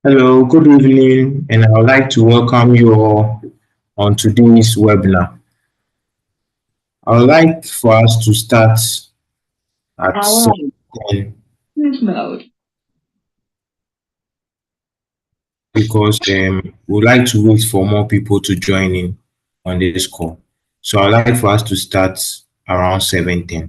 Hello, good evening, and I would like to welcome you all on today's webinar. I would like for us to start at Power on. 7 Cruise mode. because we would like to wait for more people to join in on this call. So I would like for us to start around 7:10.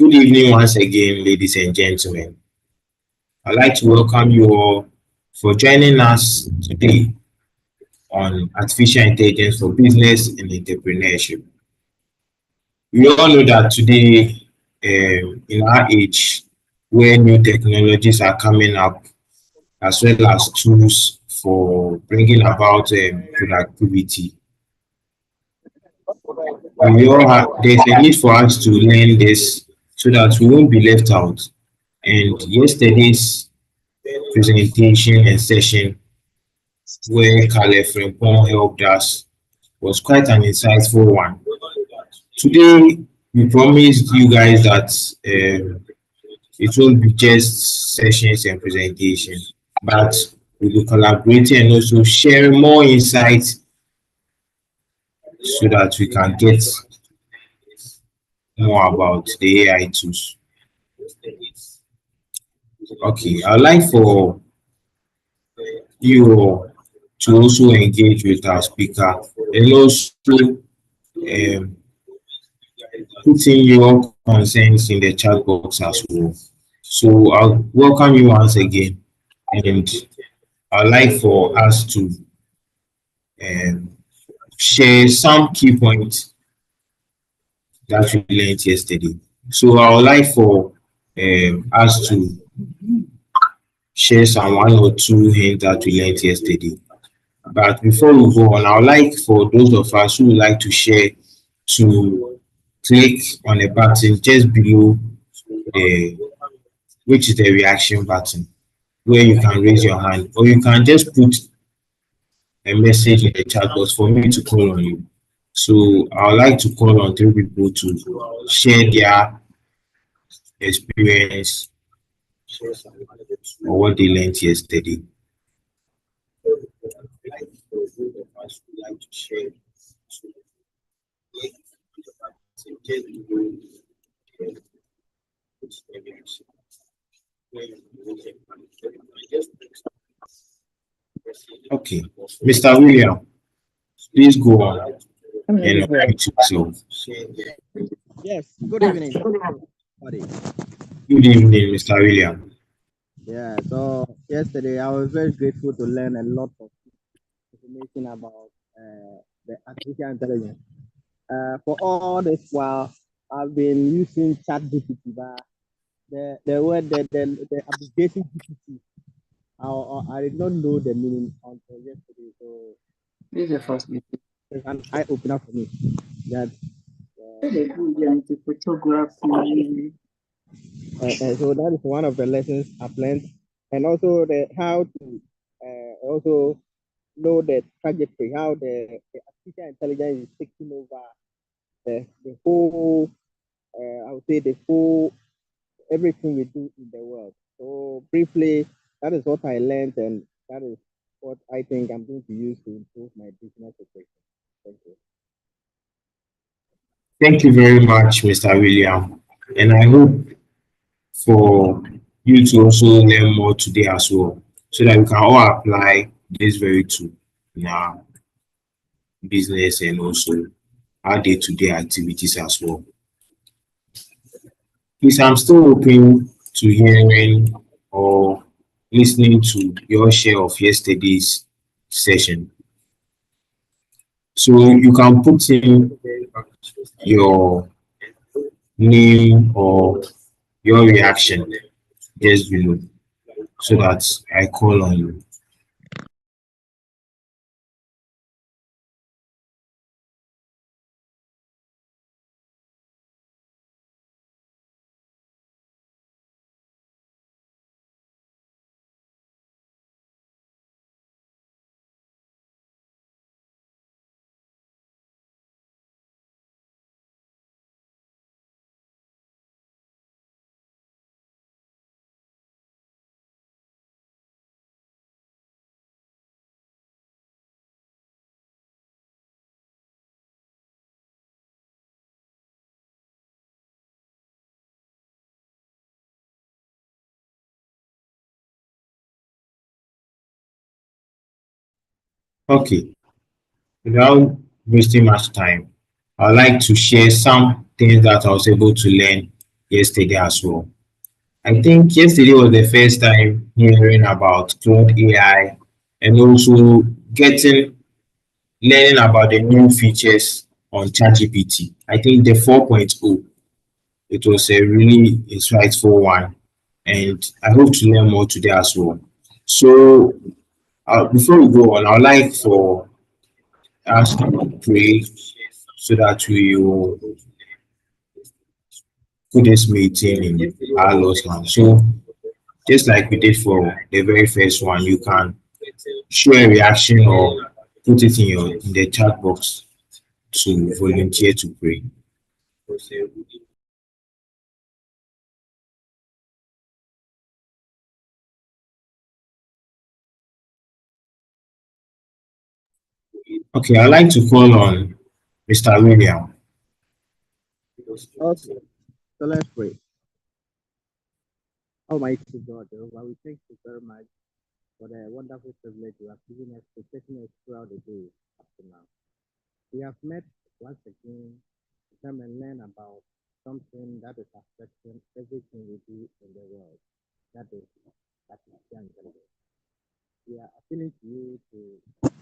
Good evening once again, ladies and gentlemen. I'd like to welcome you all for joining us today on artificial intelligence for business and entrepreneurship. We all know that today, in our age, where new technologies are coming up, as well as tools for bringing about productivity, we all have there's a need for us to learn this so that we won't be left out. And yesterday's presentation and session where Frempong helped us was quite an insightful one. Today, we promised you guys that it won't be just sessions and presentation, but we'll be collaborating and also sharing more insights so that we can get more about the AI tools. Okay, I'd like for you to also engage with our speaker and also put in your concerns in the chat box as well. So I'll welcome you once again, and I'd like for us to um, share some key points that we learned yesterday. So I would like for us to share some one or two hints that we learned yesterday. But before we go on, I would like for those of us who would like to share to click on a button just below the which is the reaction button where you can raise your hand or you can just put a message in the chat box for me to call on you. So I would like to call on three people to share their experience or what they learned yesterday. Okay, Mr. William, please go on and unmute yourself. Yes, good evening, buddy. Good evening, Mr. William. Yeah, so yesterday I was very grateful to learn a lot of information about the artificial intelligence. For all this while, I've been using ChatGPT, but the word the application GPT, I did not know the meaning until yesterday. So This is the first meeting. it's an eye opener for me. That Photography. so that is one of the lessons I've learned, and also the how to also know the trajectory, how the artificial intelligence is taking over the whole, I would say the whole everything we do in the world. So briefly, that is what I learned, and that is what I think I'm going to use to improve my business operation. Thank you. Thank you very much, Mr. William. And I hope for you to also learn more today as well, so that we can all apply this very tool in our business and also our day-to-day activities as well. Please, I'm still open to hearing or listening to your share of yesterday's session. So you can put in your name or your reaction just below so that I call on you. Okay, without wasting much time, I'd like to share some things that I was able to learn yesterday as well. I think yesterday was the first time hearing about Cloud AI and also getting learning about the new features on ChatGPT. I think the 4.0, it was a really insightful one, and I hope to learn more today as well. So, before we go on, I would like for us to pray so that we will put this meeting in our Lord's hand. So, just like we did for the very first one, you can show a reaction or put it in the chat box to volunteer to pray. Okay, I'd like to call on Mr. William. Okay, so let's pray. Almighty God, Jehovah, we thank you very much for the wonderful privilege you have given us to taking us throughout the day up to now. We have met once again to come and learn about something that is affecting everything we do in the world. That is artificial intelligence. We are appealing to you to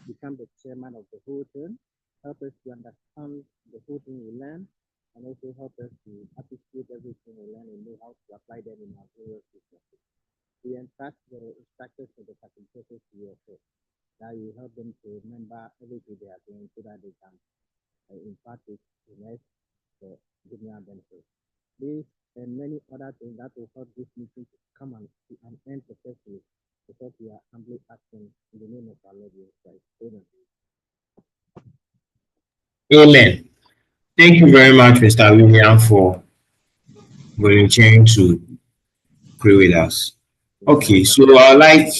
become the chairman of the whole thing, help us to understand the whole thing we learn, and also help us to appreciate everything we learn and know how to apply them in our various businesses. We entrust the instructors and the facilitators to your care, that you help them to remember everything they are doing so that they can impart it to us for giving benefit. This and many other things that will help this meeting to come and to an end successfully, because we are humbly asking in the name of our Lord Jesus Christ. Amen. Amen. Thank you very much, Mr. William, for volunteering to pray with us. Okay, so I'd like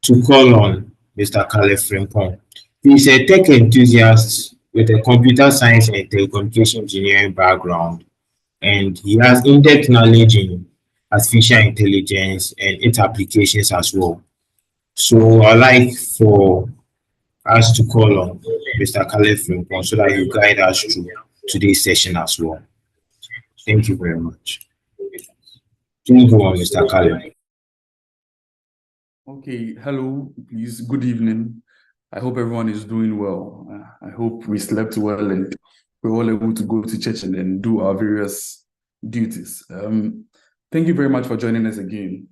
to call on Mr. Caleb Frempong. He's a tech enthusiast with a computer science and telecommunication engineering background, and he has in-depth knowledge in artificial intelligence and its applications as well. So I'd like for us to call on Mr. Caleb Frempong so that you guide us through today's session as well. Thank you very much. Please go on, Mr. Caleb. Okay, hello, please, good evening. I hope everyone is doing well. I hope we slept well and we're all able to go to church and then do our various duties. Thank you very much for joining us again.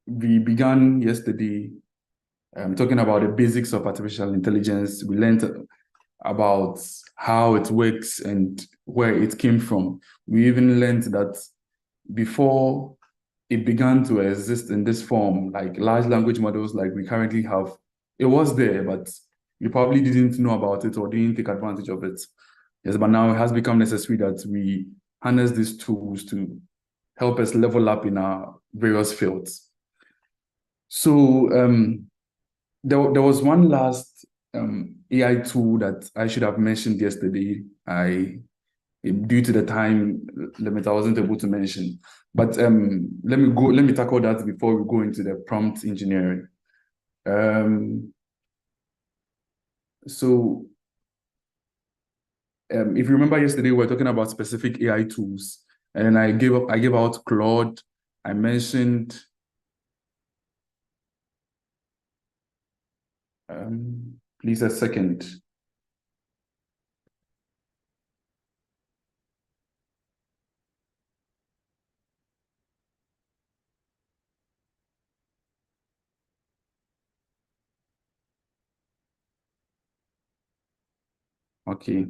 We began yesterday talking about the basics of artificial intelligence. We learned about how it works and where it came from. We even learned that before it began to exist in this form, like large language models like we currently have, it was there, but you probably didn't know about it or didn't take advantage of it. Yes, but now it has become necessary that we harness these tools to help us level up in our various fields. So there was one last AI tool that I should have mentioned yesterday. Due to the time limit, I wasn't able to mention. But let me tackle that before we go into the prompt engineering. So if you remember yesterday, we were talking about specific AI tools, and then I gave out Claude. I mentioned please a second. Okay.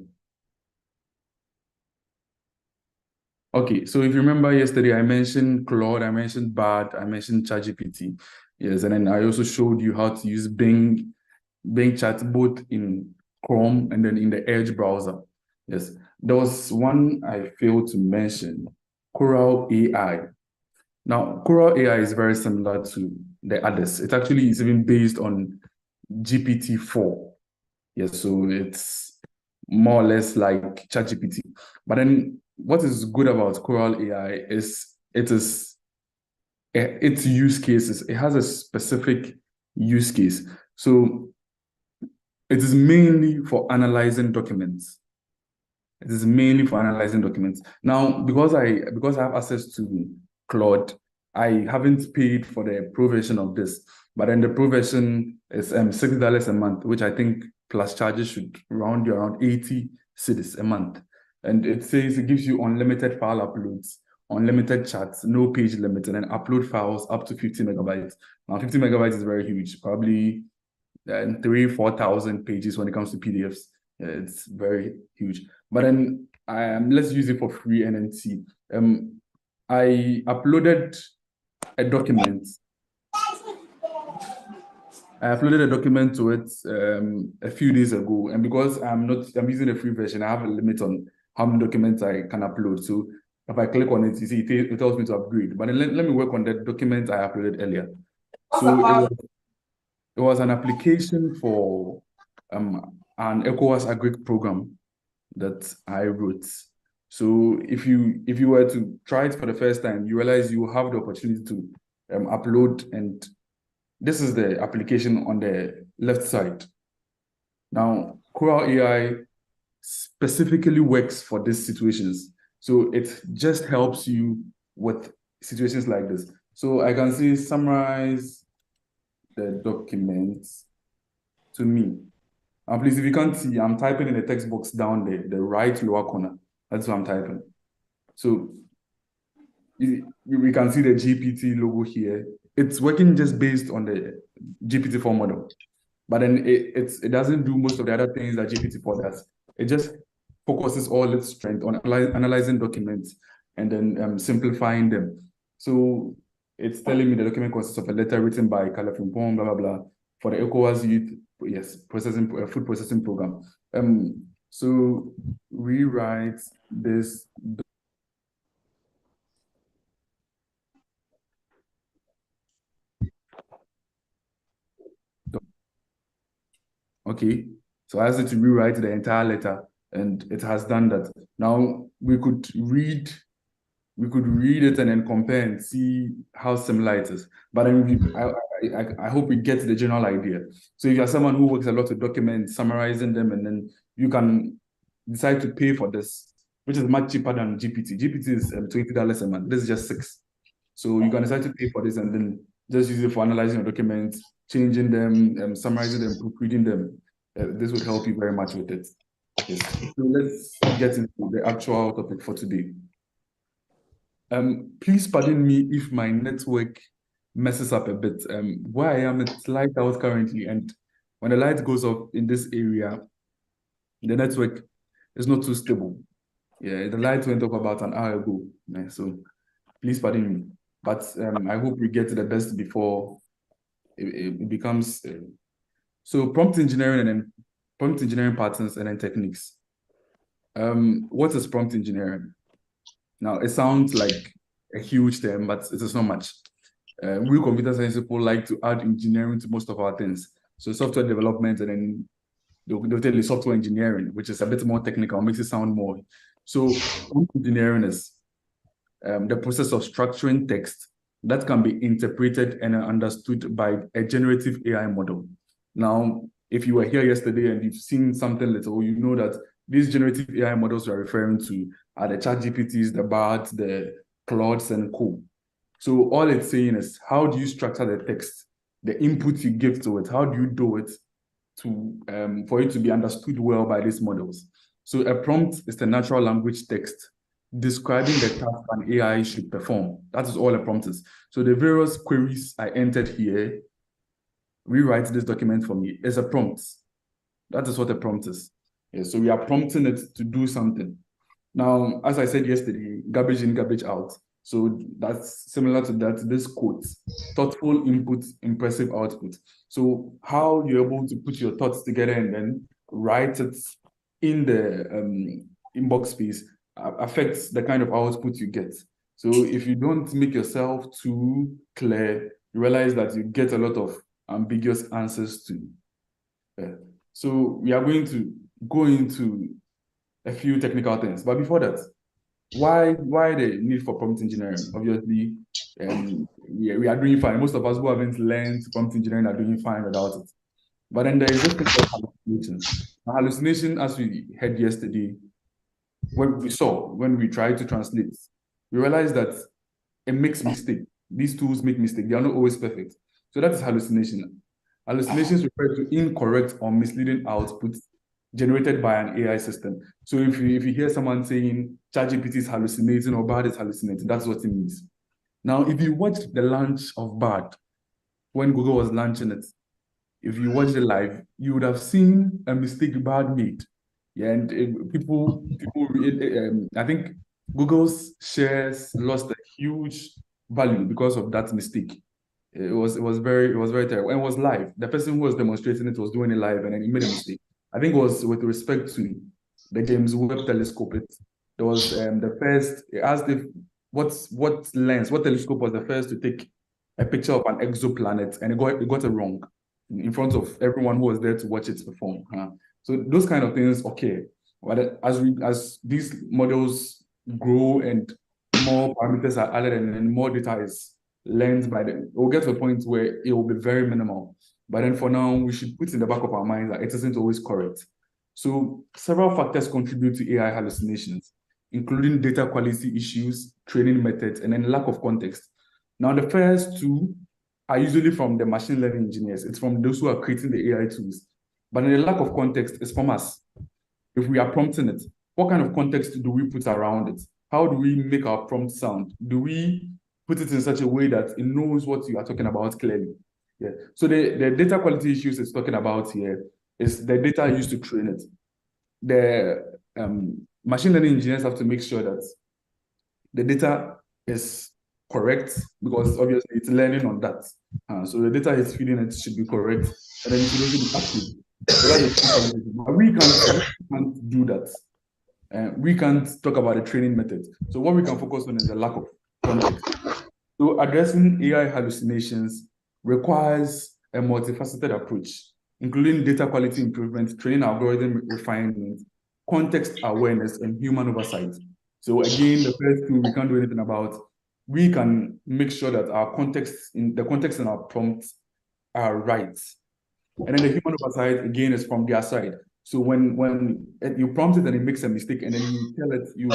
Okay, so if you remember yesterday, I mentioned Claude, I mentioned Bard, I mentioned ChatGPT. Yes, and then I also showed you how to use Bing Chat both in Chrome and then in the Edge browser. Yes, there was one I failed to mention, Coral AI. Now, Coral AI is very similar to the others. It actually is even based on GPT-4. Yes, so it's more or less like ChatGPT. But then what is good about Coral AI is its use cases. It has a specific use case. So it is mainly for analyzing documents. It is mainly for analyzing documents. Now, because I have access to Claude, I haven't paid for the pro version of this, but then the pro version is $6 a month, which I think plus charges should round you around 80 cedis a month. And it says it gives you unlimited file uploads, unlimited chats, no page limit, and then upload files up to 50 megabytes. Now, 50 megabytes is very huge, probably 3,000-4,000 pages when it comes to PDFs. It's very huge. But then let's use it for free and then see. I uploaded a document. To it a few days ago, and because I'm using a free version, I have a limit on how many documents I can upload. So if I click on it, you see it tells me to upgrade. But then let me work on the document I uploaded earlier. So it was an application for an ECOWAS agri program that I wrote. So if you were to try it for the first time, you realize you have the opportunity to upload, and this is the application on the left side. Now, Coral AI specifically works for these situations. So it just helps you with situations like this. So I can see summarize the documents to me. And please, if you can't see, I'm typing in the text box down there, the right lower corner. That's what I'm typing. So we can see the GPT logo here. It's working just based on the GPT-4 model. But then it doesn't do most of the other things that GPT-4 does. It just focuses all its strength on analyzing documents and then simplifying them. So it's telling me the document consists of a letter written by Frempong, blah, blah, blah, for the ECOWAS Youth, yes, food processing program. So rewrite this. Okay, so I asked it to rewrite the entire letter, and it has done that. Now we could read it and then compare and see how similar it is. But then I hope we get the general idea. So if you're someone who works a lot with documents, summarizing them, and then you can decide to pay for this, which is much cheaper than GPT. GPT is $20 a month. This is just $6. So you can decide to pay for this and then just use it for analyzing your documents, changing them, summarizing them, proofreading them. This would help you very much with it. Yes. So let's get into the actual topic for today. Please pardon me if my network messes up a bit. Where I am, it's light out currently, and when the light goes off in this area, the network is not too stable. Yeah, the light went off about an hour ago. Yeah, so please pardon me. But I hope we get to the best before it becomes. So prompt engineering and then prompt engineering patterns and then techniques. What is prompt engineering? Now, it sounds like a huge term, but it is not much. We computer science people like to add engineering to most of our things. So software development, and then they'll tell you software engineering, which is a bit more technical, makes it sound more. So prompt engineering is the process of structuring text that can be interpreted and understood by a generative AI model. Now, if you were here yesterday and you've seen something little, you know that these generative AI models we're referring to are the ChatGPTs, the BARTs, the Claudes, and co. So all it's saying is, how do you structure the text, the input you give to it? How do you do it to for it to be understood well by these models? So a prompt is the natural language text describing the task an AI should perform. That is all a prompt is. So the various queries I entered here, rewrite this document for me, is a prompt. That is what a prompt is. Yeah, so we are prompting it to do something. Now, as I said yesterday, garbage in, garbage out. So that's similar to that, this quote, thoughtful input, impressive output. So how you're able to put your thoughts together and then write it in the inbox space affects the kind of output you get. So if you don't make yourself too clear, you realize that you get a lot of ambiguous answers too. So we are going to go into a few technical things. But before that, why the need for prompt engineering? Obviously, we are doing fine. Most of us who haven't learned prompt engineering are doing fine without it. But then there is this thing called hallucination. Now, hallucination, as we heard yesterday, when we try to translate, we realize that it makes mistake. These tools make mistake. They are not always perfect. So that is hallucination. Hallucinations refer to incorrect or misleading outputs generated by an AI system. So if you hear someone saying ChatGPT is hallucinating or Bard is hallucinating, that's what it means. Now, if you watched the launch of Bard when Google was launching it, if you watched it live, you would have seen a mistake Bard made. Yeah, and I think Google's shares lost a huge value because of that mistake. It was very terrible. And it was live. The person who was demonstrating it was doing it live, and then he made a mistake. I think it was with respect to the James Webb Telescope. There was the first. It asked if what telescope was the first to take a picture of an exoplanet, and it got it wrong in front of everyone who was there to watch it perform. So those kind of things occur. But as these models grow and more parameters are added and more data is learned by them, we'll get to a point where it will be very minimal. But then for now, we should put in the back of our minds that it isn't always correct. So several factors contribute to AI hallucinations, including data quality issues, training methods, and then lack of context. Now, the first two are usually from the machine learning engineers. It's from those who are creating the AI tools. But then the lack of context is from us. If we are prompting it, what kind of context do we put around it? How do we make our prompt sound? Do we put it in such a way that it knows what you are talking about clearly? Yeah. So the data quality issues it's talking about here is the data used to train it. The machine learning engineers have to make sure that the data is correct because obviously it's learning on that. So the data it's feeding it should be correct, and then it should also be active. So that's the key. But we can't do that. We can't talk about the training method. So what we can focus on is the lack of context. So addressing AI hallucinations requires a multifaceted approach, including data quality improvement, training algorithm refinement, context awareness, and human oversight. So again, the first two we can't do anything about. We can make sure that the context in our prompts are right. And then the human oversight, again, is from their side. So when you prompt it and it makes a mistake, and then you tell it, you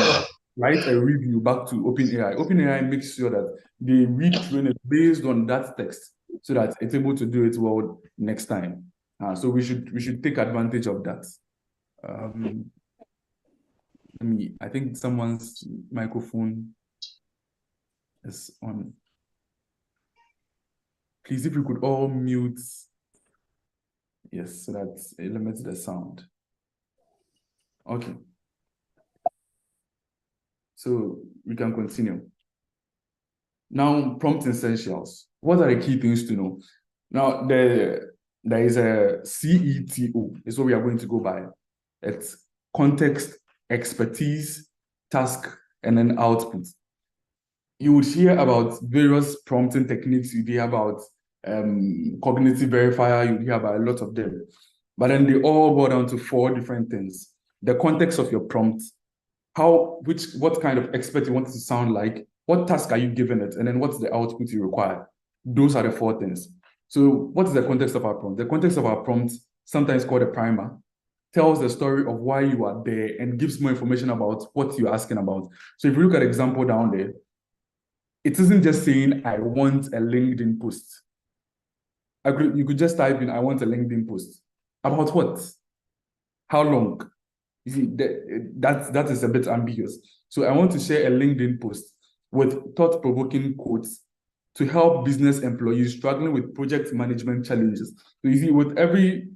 write a review back to OpenAI. OpenAI makes sure that they retrain it based on that text so that it's able to do it well next time. So we should take advantage of that. I think someone's microphone is on. Please, if you could all mute. Yes, so that it limits the sound. Okay. So we can continue. Now, prompt essentials. What are the key things to know? Now, there is a CETO, is what we are going to go by. It's context, expertise, task, and then output. You would hear about various prompting techniques. You'd hear about cognitive verifier. You'd hear about a lot of them. But then they all boil down to 4 different things. The context of your prompt, what kind of expert you want it to sound like, what task are you giving it, and then what's the output you require. Those are the 4 things. So what is the context of our prompt? The context of our prompt, sometimes called a primer, tells the story of why you are there and gives more information about what you're asking about. So if you look at the example down there, it isn't just saying, I want a LinkedIn post. You could just type in, I want a LinkedIn post. About what? How long? You see, that is a bit ambiguous. So I want to share a LinkedIn post with thought-provoking quotes to help business employees struggling with project management challenges. So you see, with every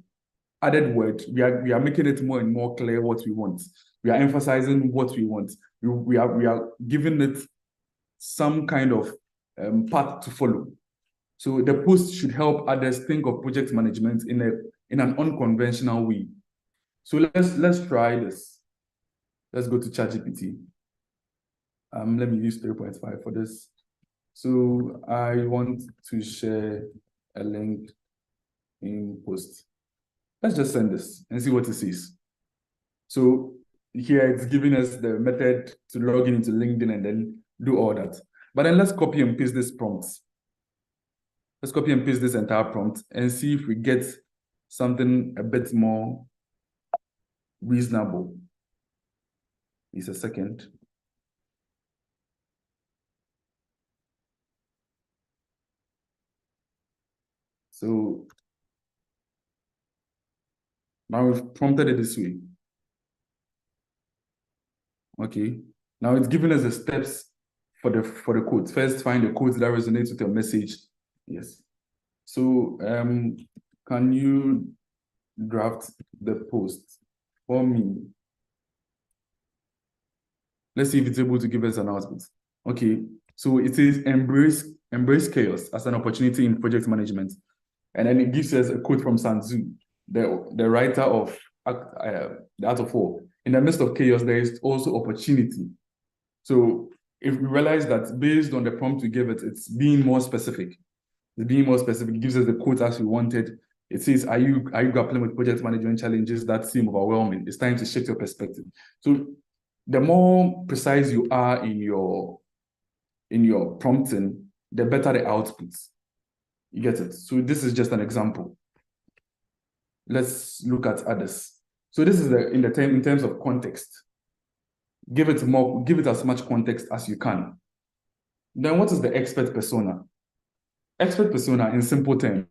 added word, we are making it more and more clear what we want. We are emphasizing what we want. We are giving it some kind of path to follow. So the post should help others think of project management in an unconventional way. So let's try this. Let's go to ChatGPT. Let me use 3.5 for this. So I want to share a link in post. Let's just send this and see what it says. So here it's giving us the method to log into LinkedIn and then do all that. But then let's copy and paste this prompt. Let's copy and paste this entire prompt and see if we get something a bit more reasonable. Please a second. So now we've prompted it this way. Okay. Now it's giving us the steps for the quotes. First, find the quotes that resonates with your message. Yes. So can you draft the post for me? Let's see if it's able to give us an output. Okay. So it says embrace chaos as an opportunity in project management. And then it gives us a quote from Sun Tzu, the writer of The Art of War. In the midst of chaos, there is also opportunity. So if we realize that based on the prompt we give it, it's being more specific. It's being more specific. It gives us the quote as we wanted. It says, are you grappling with project management challenges that seem overwhelming? It's time to shift your perspective. So the more precise you are in your prompting, the better the outputs. You get it? So this is just an example. Let's look at others. So this is in terms of context. Give it as much context as you can. Then what is the expert persona? Expert persona in simple terms.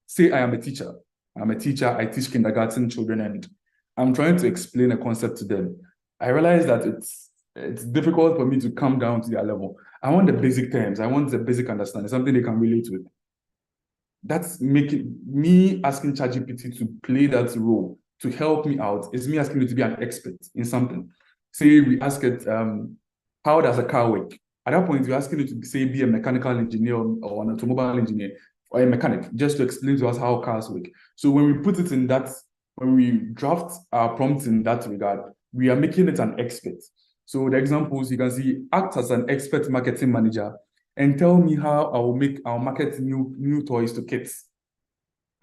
Say I am a teacher. I'm a teacher, I teach kindergarten children, and I'm trying to explain a concept to them. I realize that it's difficult for me to come down to their level. I want the basic terms. I want the basic understanding, something they can relate with. That's making me asking ChatGPT to play that role to help me out. Is me asking it to be an expert in something. Say we ask it, how does a car work? At that point, you're asking it to say be a mechanical engineer or an automobile engineer or a mechanic, just to explain to us how cars work. So when we put it in that, when we draft our prompts in that regard, we are making it an expert. So the examples you can see, act as an expert marketing manager and tell me how I'll market new toys to kids.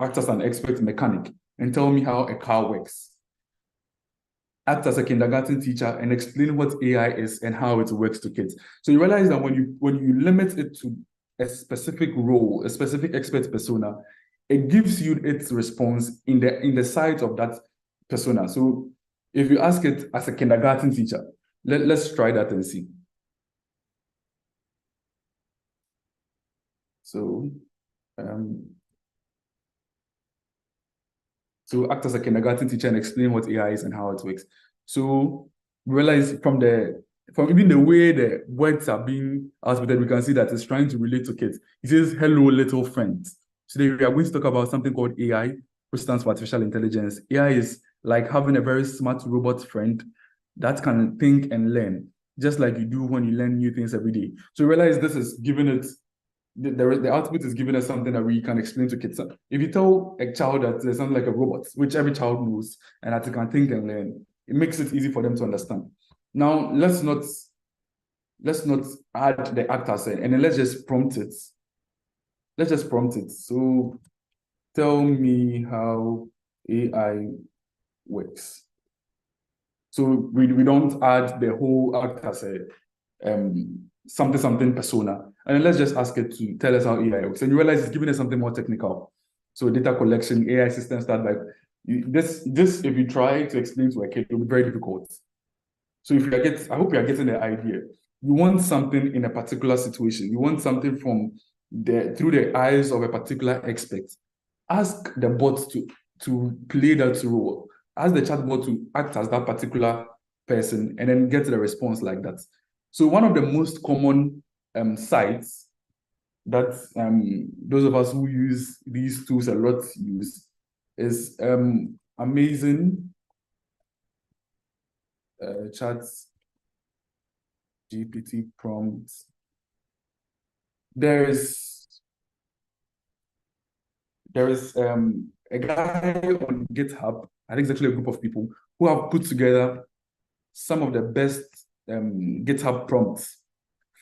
Act as an expert mechanic and tell me how a car works. Act as a kindergarten teacher and explain what AI is and how it works to kids. So you realize that when you limit it to a specific role, a specific expert persona, it gives you its response in the sight of that persona. So if you ask it as a kindergarten teacher, let's try that and see. So act as a kindergarten teacher and explain what AI is and how it works. So realize from even the way the words are being outputted, we can see that it's trying to relate to kids. It says, hello, little friends. Today we are going to talk about something called AI, which stands for artificial intelligence. AI is like having a very smart robot friend that can think and learn, just like you do when you learn new things every day. So realize this is giving it the output is giving us something that we can explain to kids. If you tell a child that there's something like a robot, which every child knows, and that it can think and learn, it makes it easy for them to understand. Now, let's not add the actors in, and then let's just prompt it. Let's just prompt it. So tell me how AI works. So we don't add the whole actors something persona. And then let's just ask it to tell us how AI works. And you realize it's giving us something more technical. So data collection, AI systems start by this if you try to explain to a kid, it will be very difficult. So I hope you are getting the idea. You want something in a particular situation. You want something through the eyes of a particular expert. Ask the bot to play that role. Ask the chatbot to act as that particular person and then get the response like that. So one of the most common sites that those of us who use these tools a lot use is amazing chat GPT prompts. There is a guy on GitHub, I think it's actually a group of people who have put together some of the best GitHub prompts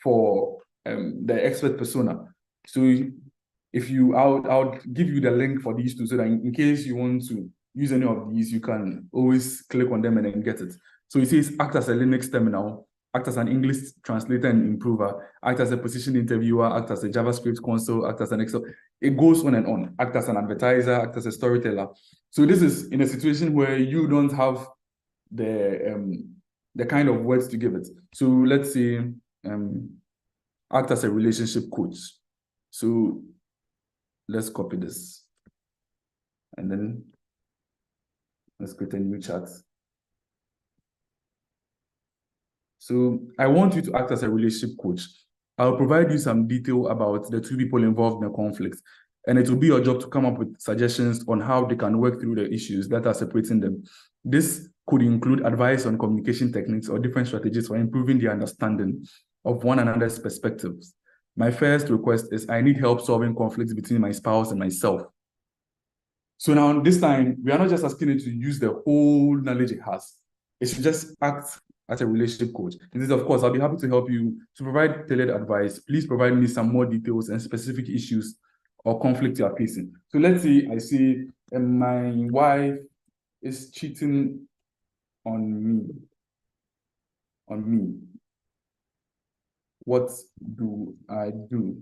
for the expert persona. So I'll give you the link for these two so that in case you want to use any of these, you can always click on them and then get it. So it says act as a Linux terminal, act as an English translator and improver, act as a position interviewer, act as a JavaScript console, act as an Excel. It goes on and on. Act as an advertiser, act as a storyteller. So this is in a situation where you don't have the kind of words to give it. So let's say act as a relationship coach. So let's copy this. And then let's create a new chat. So I want you to act as a relationship coach. I'll provide you some detail about the two people involved in a conflict. And it will be your job to come up with suggestions on how they can work through the issues that are separating them. This could include advice on communication techniques or different strategies for improving the understanding of one another's perspectives. My first request is I need help solving conflicts between my spouse and myself. So now this time, we are not just asking it to use the whole knowledge it has. It should just act as a relationship coach. And this, of course, I'll be happy to help you to provide tailored advice. Please provide me some more details and specific issues or conflict you are facing. So let's say I say my wife is cheating on me. What do I do?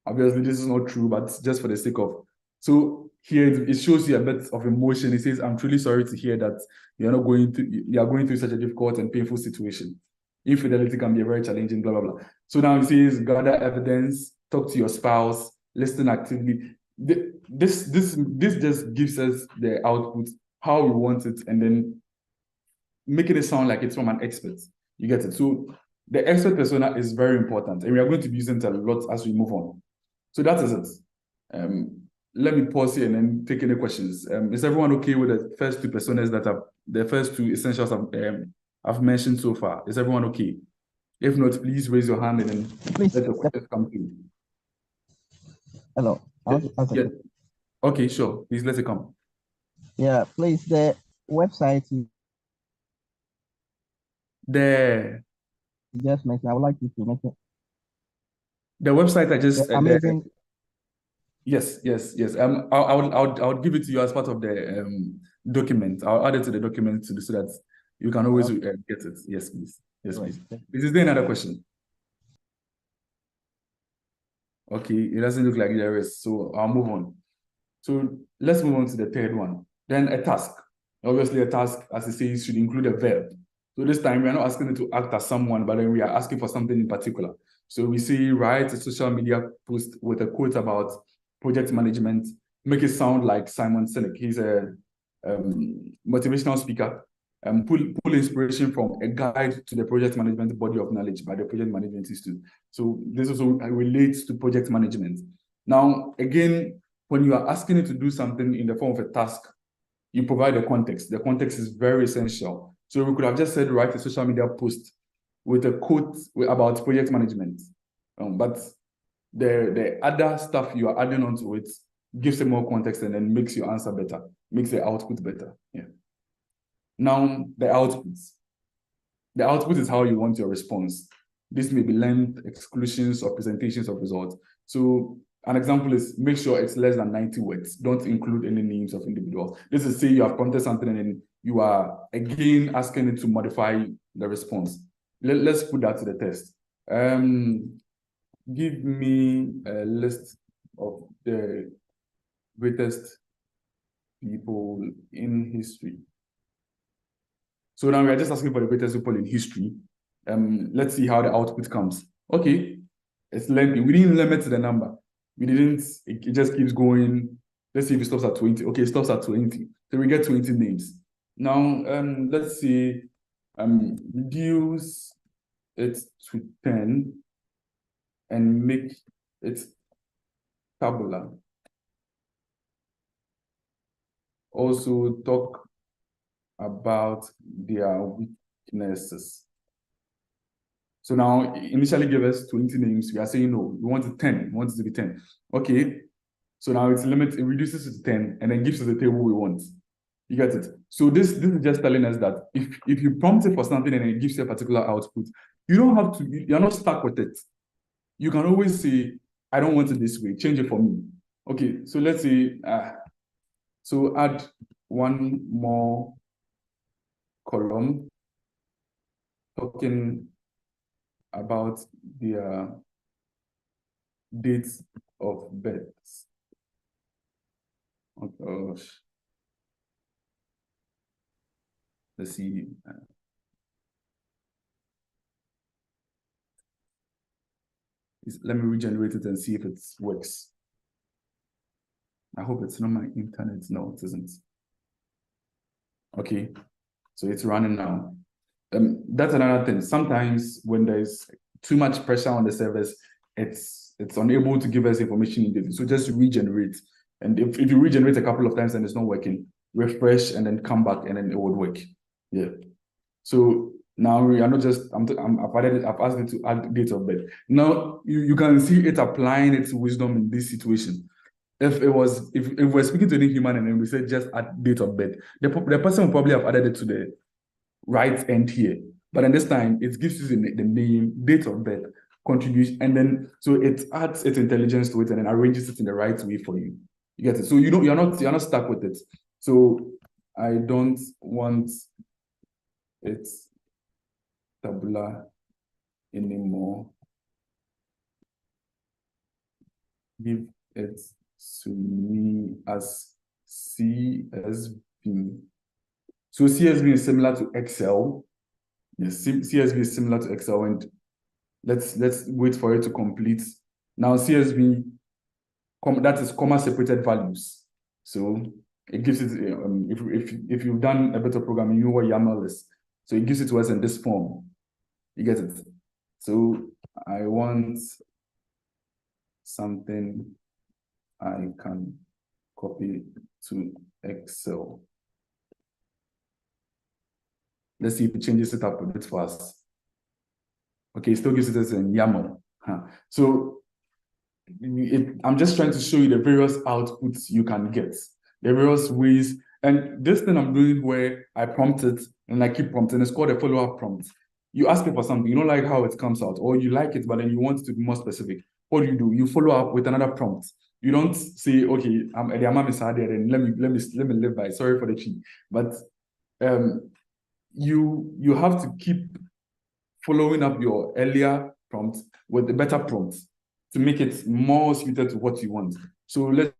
Obviously, this is not true, but just for the sake of, so here it shows you a bit of emotion. It says, I'm truly sorry to hear that you are going through such a difficult and painful situation. Infidelity can be a very challenging, blah, blah, blah. So now it says, gather evidence, talk to your spouse, listen actively. This just gives us the output, how we want it, and then making it sound like it's from an expert. You get it? So the expert persona is very important, and we are going to be using it a lot as we move on. So that is it. Let me pause here and then take any questions. Is everyone okay with the first two personas the first two essentials I've mentioned so far? Is everyone okay? If not, please raise your hand and then Please. let the questions come through. Hello. Yeah. Okay, sure. Please let it come. Yeah, please. The website you just mentioned, I would like you to mention The website I just the amazing. Yes. I would give it to you as part of the document. I'll add it to the document so that you can always get it. Yes, please. Yes, please. Is there another question? Okay, it doesn't look like there is, so I'll move on. So let's move on to the third one. Then a task. Obviously, a task, as it says, should include a verb. So this time we are not asking it to act as someone, but then we are asking for something in particular. So we say write a social media post with a quote about project management. Make it sound like Simon Sinek. He's a motivational speaker. Pull inspiration from a guide to the project management body of knowledge by the Project Management Institute. So this also relates to project management. Now, again, when you are asking it to do something in the form of a task, you provide the context. The context is very essential. So we could have just said, write a social media post with a quote about project management. But the other stuff you are adding onto it gives it more context and then makes your answer better, makes the output better. Yeah. Now, the outputs. The output is how you want your response. This may be length, exclusions, or presentations of results. So an example is make sure it's less than 90 words. Don't include any names of individuals. This is say you have prompted something and then you are again asking it to modify the response. Let's put that to the test. Give me a list of the greatest people in history. So now we are just asking for the greatest people in history. Let's see how the output comes. Okay, it's lengthy. We didn't limit the number. We didn't, it just keeps going. Let's see if it stops at 20. Okay, it stops at 20. So we get 20 names. Now, let's see, reduce it to 10 and make it tabular. Also talk about their weaknesses. So now, initially give us 20 names. We are saying, no, we want it 10. We want it to be 10. Okay. So now it reduces it to 10 and then gives us the table we want. You get it? So this is just telling us that if you prompt it for something and it gives you a particular output, you don't have to, you're not stuck with it. You can always say, I don't want it this way. Change it for me. Okay. So let's say, so add one more column talking about their dates of birth. Oh gosh. Let's see. Let me regenerate it and see if it works. I hope it's not my internet. No, it isn't. Okay, so it's running now. That's another thing. Sometimes when there's too much pressure on the servers, it's unable to give us information immediately. So just regenerate. And if you regenerate a couple of times and it's not working, refresh and then come back and then it would work. Yeah. So now we are not just I've asked it to add date of birth. Now you can see it applying its wisdom in this situation. If we're speaking to any human and then we said just add date of birth, the person will probably have added it to the right end here. But then this time it gives you the name, date of birth, contribution, and then so it adds its intelligence to it and then arranges it in the right way for you. You get it? So you're not stuck with it. So I don't want it tabular anymore. Give it to me as CSV. So CSV is similar to Excel. Yes, CSV is similar to Excel, and let's wait for it to complete. Now CSV, that is comma separated values. So it gives it if you've done a bit of programming, you know what YAML is. So it gives it to us in this form. You get it? So I want something I can copy to Excel. Let's see if it changes it up a bit for us. Okay, it still gives it as in YAML. So I'm just trying to show you the various outputs you can get, the various ways. And this thing I'm doing where I prompt it and I keep prompting, it's called a follow-up prompt. You ask it for something, you don't like how it comes out, or you like it, but then you want it to be more specific. What do? You follow up with another prompt. You don't say, okay, the amount is hard and let me live by. Sorry for the cheat. But you have to keep following up your earlier prompt with a better prompt to make it more suited to what you want. So let's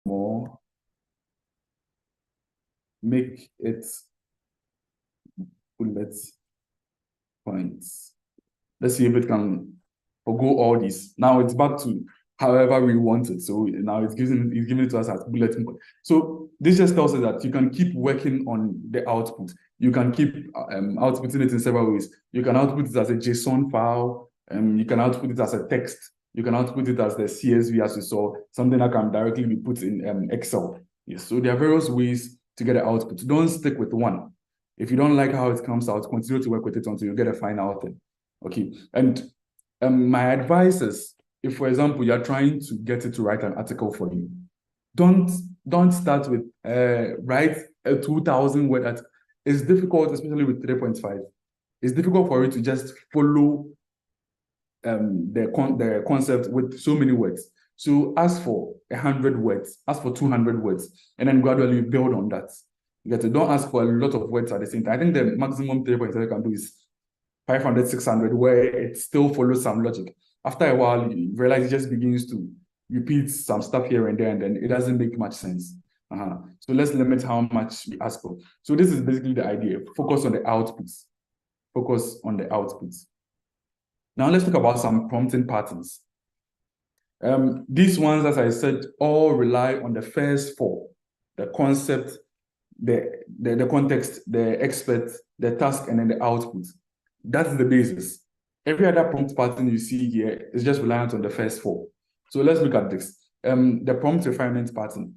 more make it bullet points. Let's see if it can forgo all these. Now it's back to however we want it. So now it's giving it to us as bullet point. So this just tells us that you can keep working on the output. You can keep outputting it in several ways. You can output it as a JSON file. You can output it as a text. You can output it as the CSV, as you saw, something that can directly be put in Excel. Yes. So there are various ways to get the output. Don't stick with one. If you don't like how it comes out, continue to work with it until you get a final thing. Okay. And my advice is, if, for example, you're trying to get it to write an article for you, don't start with write a 2,000 word article. It's difficult, especially with 3.5. It's difficult for you to just follow the concept with so many words. So ask for 100 words, ask for 200 words, and then gradually build on that. You get it? Don't ask for a lot of words at the same time. I think the maximum 3.5 can do is 500, 600, where it still follows some logic. After a while, you realize it just begins to repeat some stuff here and there, and then it doesn't make much sense. So let's limit how much we ask for. So this is basically the idea. Focus on the outputs. Focus on the outputs. Now let's talk about some prompting patterns. These ones, as I said, all rely on the first four: the concept, the context, the expert, the task, and then the output. That's the basis. Every other prompt pattern you see here is just reliant on the first four. So let's look at this. The prompt refinement pattern.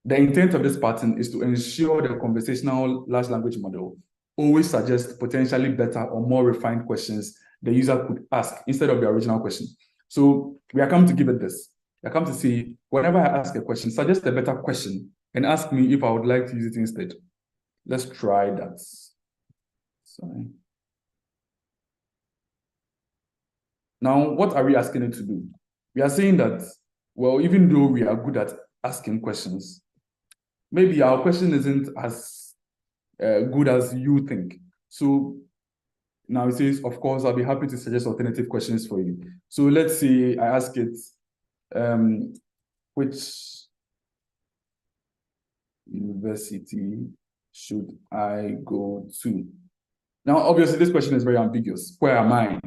The intent of this pattern is to ensure the conversational large language model always suggests potentially better or more refined questions the user could ask instead of the original question. So we are come to give it this. We are come to say, whenever I ask a question, suggest a better question and ask me if I would like to use it instead. Let's try that. Sorry. Now, what are we asking it to do? We are saying that, well, even though we are good at asking questions, maybe our question isn't as good as you think. So now it says, of course, I'll be happy to suggest alternative questions for you. So let's say I ask it, which university should I go to? Now, obviously, this question is very ambiguous. Where am I?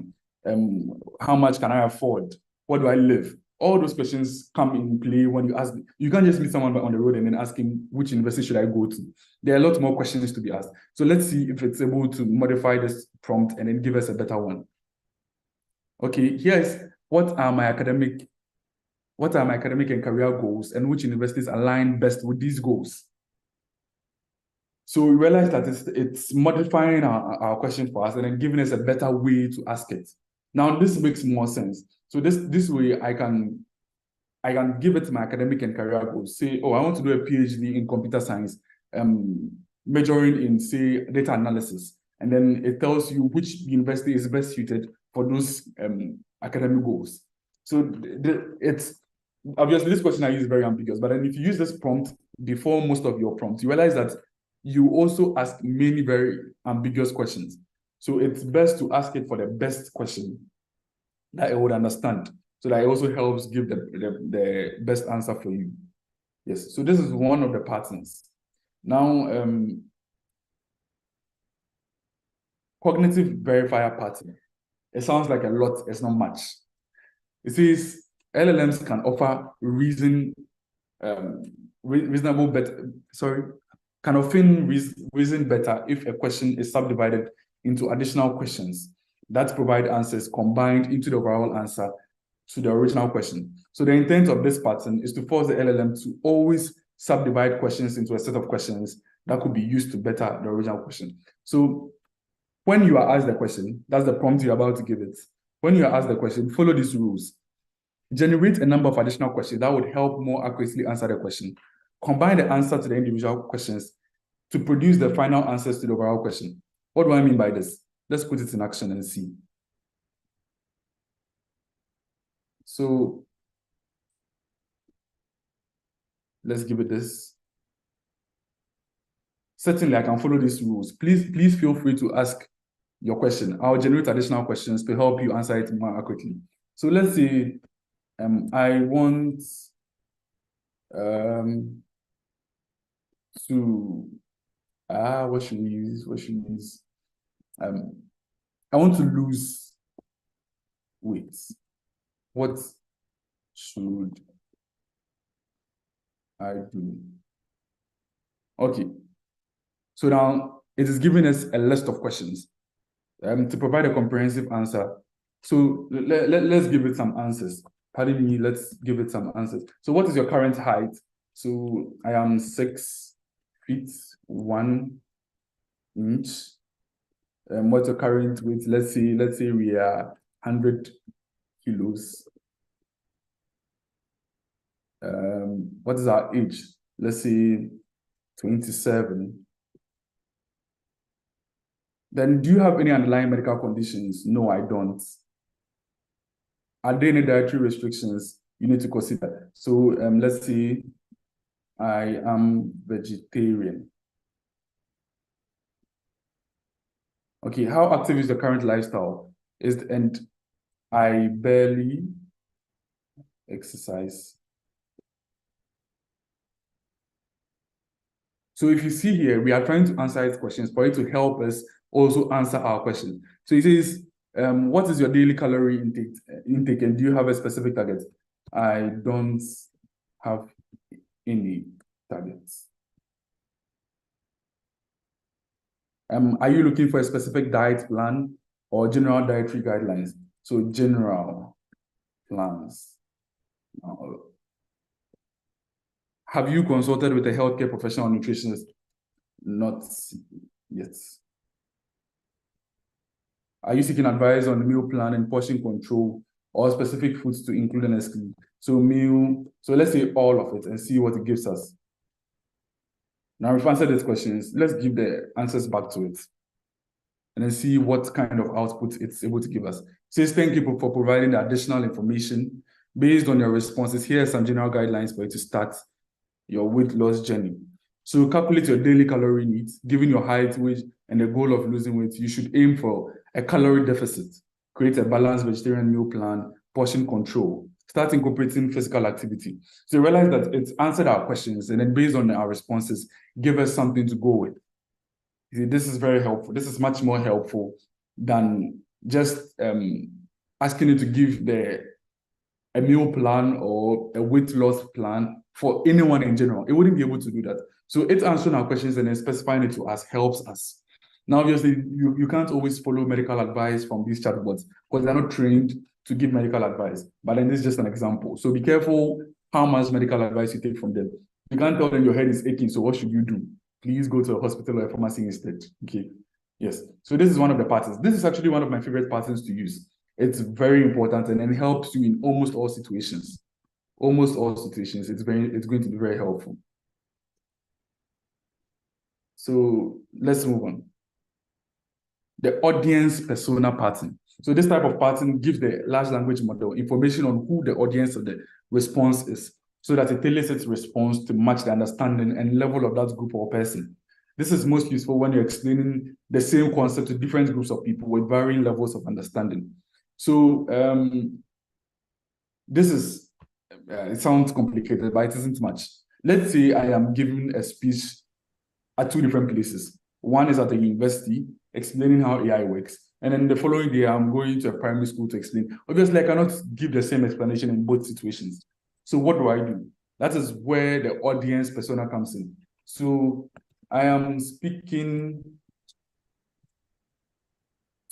How much can I afford? Where do I live? All those questions come in play when you ask. You can't just meet someone on the road and then ask him, which university should I go to? There are a lot more questions to be asked. So let's see if it's able to modify this prompt and then give us a better one. Okay, here is what are my academic and career goals, and which universities align best with these goals? So we realize that it's modifying our question for us and then giving us a better way to ask it. Now this makes more sense. So this way I can give it my academic and career goals. Say, oh, I want to do a PhD in computer science, majoring in, say, data analysis. And then it tells you which university is best suited for those academic goals. So it's obviously this question I use is very ambiguous, but then if you use this prompt before most of your prompts, you realize that you also ask many very ambiguous questions. So it's best to ask it for the best question that it would understand. So that it also helps give the best answer for you. Yes, so this is one of the patterns. Now, cognitive verifier pattern. It sounds like a lot, it's not much. It says LLMs can offer can often reason better if a question is subdivided into additional questions that provide answers combined into the overall answer to the original question. So the intent of this pattern is to force the LLM to always subdivide questions into a set of questions that could be used to better the original question. So when you are asked the question, that's the prompt you're about to give it. When you are asked the question, follow these rules. Generate a number of additional questions that would help more accurately answer the question. Combine the answer to the individual questions to produce the final answers to the overall question. What do I mean by this? Let's put it in action and see. So let's give it this. Certainly, I can follow these rules. Please feel free to ask your question. I'll generate additional questions to help you answer it more accurately. So let's say I want to what should we use? I want to lose weight. What should I do? Okay. So now it is giving us a list of questions to provide a comprehensive answer. So let's give it some answers. Pardon me, let's give it some answers. So what is your current height? So I am 6 feet 1 inch. What's your current weight? Let's say we are 100 kilos. What is our age? Let's say 27. Then do you have any underlying medical conditions? No, I don't. Are there any dietary restrictions you need to consider? So let's say I am vegetarian. Okay, how active is the current lifestyle? And I barely exercise. So if you see here, we are trying to answer its questions for it to help us also answer our question. So it says, what is your daily calorie intake and do you have a specific target? I don't have any targets. Are you looking for a specific diet plan or general dietary guidelines? So general plans. Have you consulted with a healthcare professional or nutritionist? Not yet. Are you seeking advice on meal plan and portion control or specific foods to include and exclude? So let's say all of it and see what it gives us. Now we've answered these questions. Let's give the answers back to it and then see what kind of output it's able to give us. It says, thank you for providing the additional information. Based on your responses, here are some general guidelines for you to start your weight loss journey. So calculate your daily calorie needs. Given your height, weight, and the goal of losing weight, you should aim for a calorie deficit. Create a balanced vegetarian meal plan, portion control. start incorporating physical activity. So you realize that it's answered our questions, and then based on our responses, give us something to go with. See, this is very helpful. This is much more helpful than just asking you to give a meal plan or a weight loss plan for anyone in general. It wouldn't be able to do that. So it's answering our questions and then specifying it to us helps us. Now, obviously, you can't always follow medical advice from these chatbots because they're not trained to give medical advice. But then this is just an example. So be careful how much medical advice you take from them. You can't tell them your head is aching, so what should you do? Please go to a hospital or a pharmacy instead. Okay. Yes. So this is one of the patterns. This is actually one of my favorite patterns to use. It's very important and it helps you in almost all situations. Almost all situations. It's going to be very helpful. So let's move on. The audience persona pattern. So this type of pattern gives the large language model information on who the audience of the response is, so that it tailors its response to match the understanding and level of that group or person. This is most useful when you're explaining the same concept to different groups of people with varying levels of understanding. So this is, it sounds complicated, but it isn't much. Let's say I am giving a speech at two different places. One is at a university, explaining how AI works. And then the following day, I'm going to a primary school to explain. Obviously, I cannot give the same explanation in both situations. So what do? That is where the audience persona comes in. So I am speaking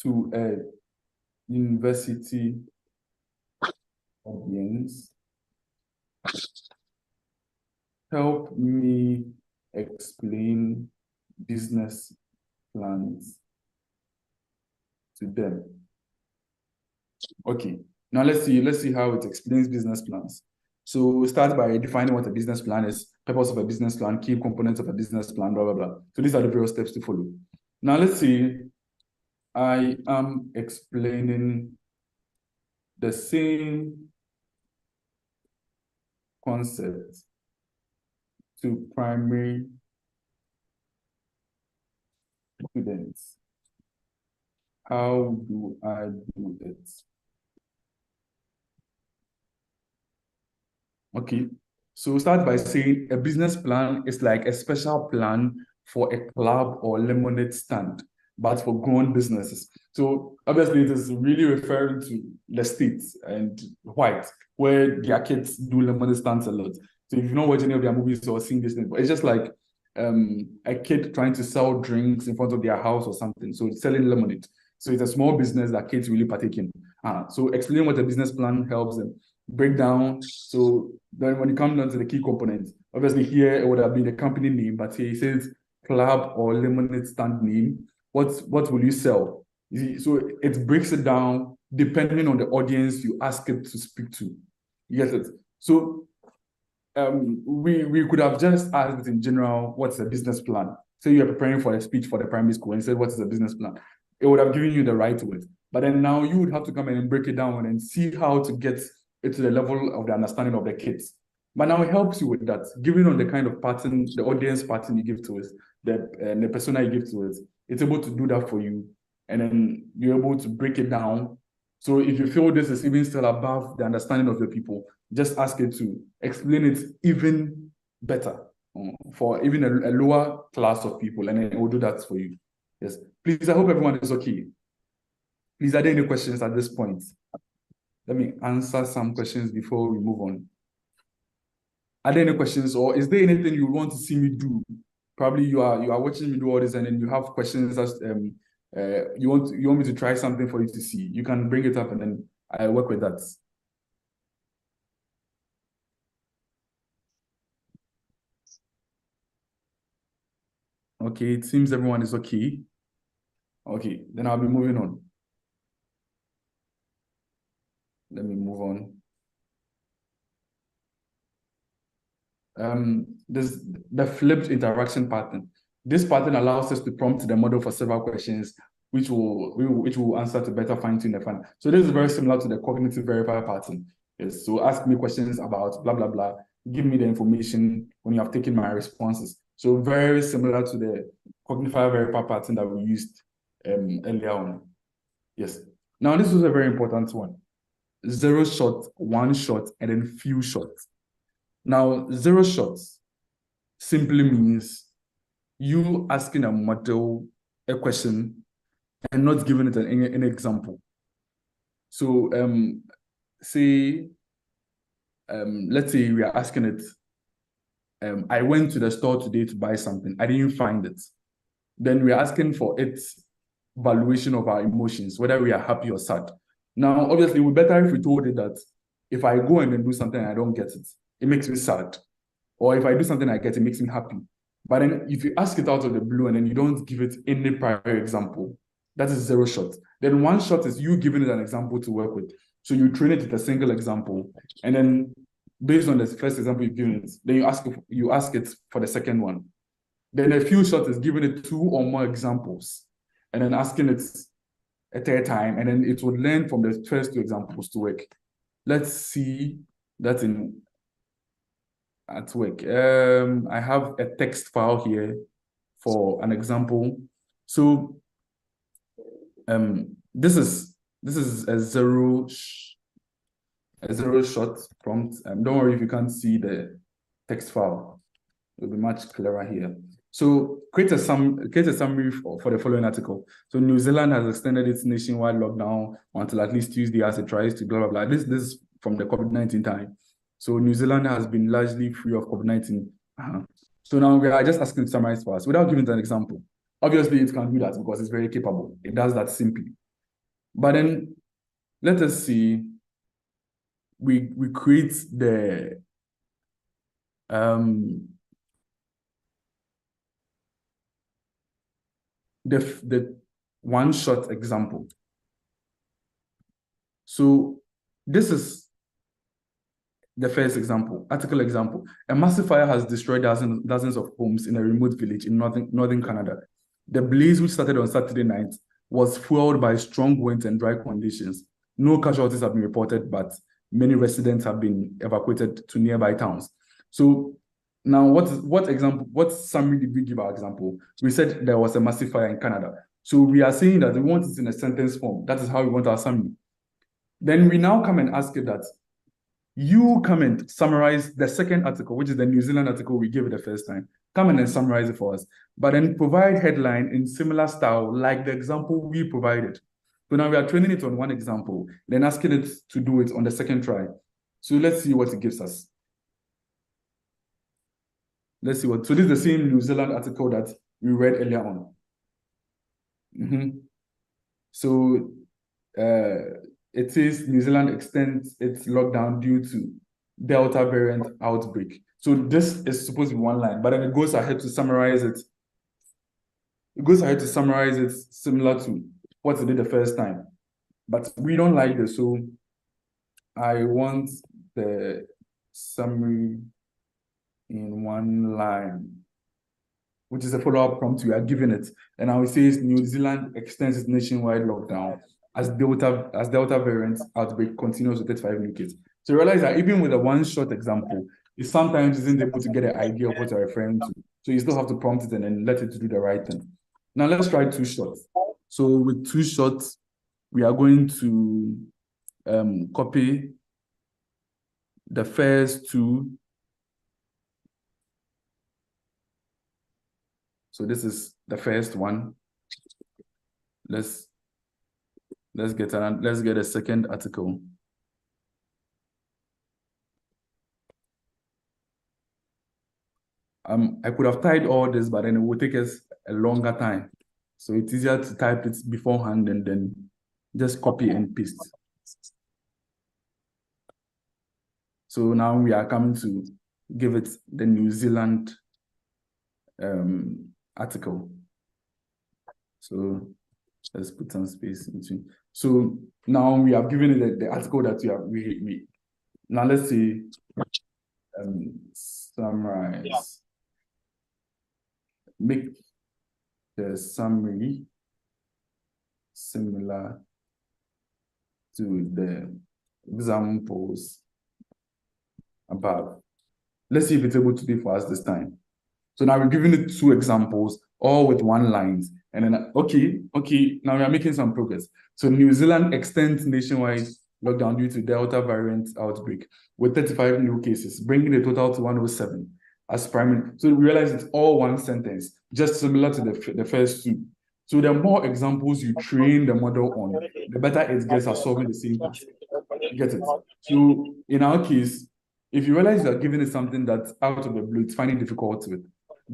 to a university audience. Help me explain business plans to them. Okay, now let's see how it explains business plans. So we start by defining what a business plan is, purpose of a business plan, key components of a business plan, blah, blah, blah. So these are the various steps to follow. Now let's see, I am explaining the same concept to primary students. How do I do it? Okay, so start by saying a business plan is like a special plan for a club or lemonade stand, but for grown businesses. So obviously it is really referring to the States and white, where their kids do lemonade stands a lot. So if you know watching any of their movies or seeing this thing, it's just like a kid trying to sell drinks in front of their house or something. So it's selling lemonade. So it's a small business that kids really partake in. So explain what a business plan helps them break down. So then when you come down to the key components, obviously here it would have been the company name, but here it says club or lemonade stand name. What will you sell? You see, so it breaks it down depending on the audience you ask it to speak to. You get it? So we could have just asked in general, what's a business plan? Say you're preparing for a speech for the primary school and said, what is a business plan? It would have given you the right word. But then now you would have to come in and break it down and see how to get it to the level of the understanding of the kids. But now it helps you with that, given on the kind of pattern, the audience pattern you give to it, the persona you give to it, it's able to do that for you. And then you're able to break it down. So if you feel this is even still above the understanding of the people, just ask it to explain it even better for even a lower class of people, and then it will do that for you. Yes. Please, I hope everyone is okay. Please, are there any questions at this point? Let me answer some questions before we move on. Are there any questions, or is there anything you want to see me do? Probably you are watching me do all this, and then you have questions as you want me to try something for you to see. You can bring it up, and then I work with that. Okay, it seems everyone is okay. Okay, then I'll be moving on. Let me move on. This the flipped interaction pattern. This pattern allows us to prompt the model for several questions, which will answer to better fine-tune the fun. So this is very similar to the cognitive verifier pattern. Yes, so ask me questions about blah blah blah. Give me the information when you have taken my responses. So very similar to the cognitive verifier pattern that we used earlier on. Yes. Now this is a very important one. zero shot, one shot, and then few shots. Now, zero shots simply means you asking a model a question and not giving it an example. So, say, let's say we are asking it, I went to the store today to buy something. I didn't find it. Then we're asking for its valuation of our emotions, whether we are happy or sad. Now, obviously, it would be better if we told it that if I go and then do something and I don't get it, it makes me sad. Or if I do something I get, it makes me happy. But then if you ask it out of the blue and then you don't give it any prior example, that is zero shot. Then one shot is you giving it an example to work with. So you train it with a single example. And then based on the first example you've given it, then you ask it for the second one. Then a few shots is giving it 2 or more examples and then asking it a third time, and then it would learn from the first 2 examples to work. Let's see that at work. I have a text file here for an example. So this is a zero shot prompt. Don't worry if you can't see the text file. It'll be much clearer here. So create a summary for the following article. So New Zealand has extended its nationwide lockdown until at least Tuesday as it tries to blah, blah, blah. This is from the COVID-19 time. So New Zealand has been largely free of COVID-19. So now we are just asking to summarize for us without giving an example. Obviously, it can do that because it's very capable. It does that simply. But then let us see, we create the one-shot example. So this is the first example, article example. A massive fire has destroyed dozens of homes in a remote village in northern Canada. The blaze, which started on Saturday night, was fueled by strong winds and dry conditions. No casualties have been reported, but many residents have been evacuated to nearby towns. So now, what summary did we give our example? We said there was a massive fire in Canada. So we are saying that we want it in a sentence form. That is how we want our summary. Then we now come and ask it that you come and summarize the second article, which is the New Zealand article we gave it the first time. Come in and summarize it for us. But then provide headline in similar style, like the example we provided. So now we are training it on one example, then asking it to do it on the second try. So let's see what it gives us. Let's see what. So this is the same New Zealand article that we read earlier on. So it says New Zealand extends its lockdown due to Delta variant outbreak. So this is supposed to be one line, but then it goes ahead to summarize it. It goes ahead to summarize it similar to what it did the first time. But we don't like this, so I want the summary in one line, which is a follow-up prompt we are giving it. And now it says New Zealand extends its nationwide lockdown as Delta variant outbreak continues with 35 new cases. So realize that even with a one-shot example, it sometimes isn't able to get an idea of what you're referring to. So you still have to prompt it and then let it do the right thing. Now let's try 2 shots. So with 2 shots, we are going to copy the first 2. So this is the first one. Let's get a second article. I could have typed all this, but then it would take us a longer time. So it's easier to type it beforehand and then just copy and paste. So now we are coming to give it the New Zealand article. So let's put some space in between. So now we have given it the article that we now let's see summarize. Make the summary similar to the examples above. Let's see if it's able to do for us this time. So now we're giving it 2 examples, all with 1 line. And then, okay, now we are making some progress. So New Zealand extends nationwide lockdown due to Delta variant outbreak with 35 new cases, bringing the total to 107 as primary. So we realize it's all one sentence, just similar to the first two. So the more examples you train the model on, the better it gets at solving the same task. You get it? So in our case, if you realize you're giving it something that's out of the blue, it's finding difficult with,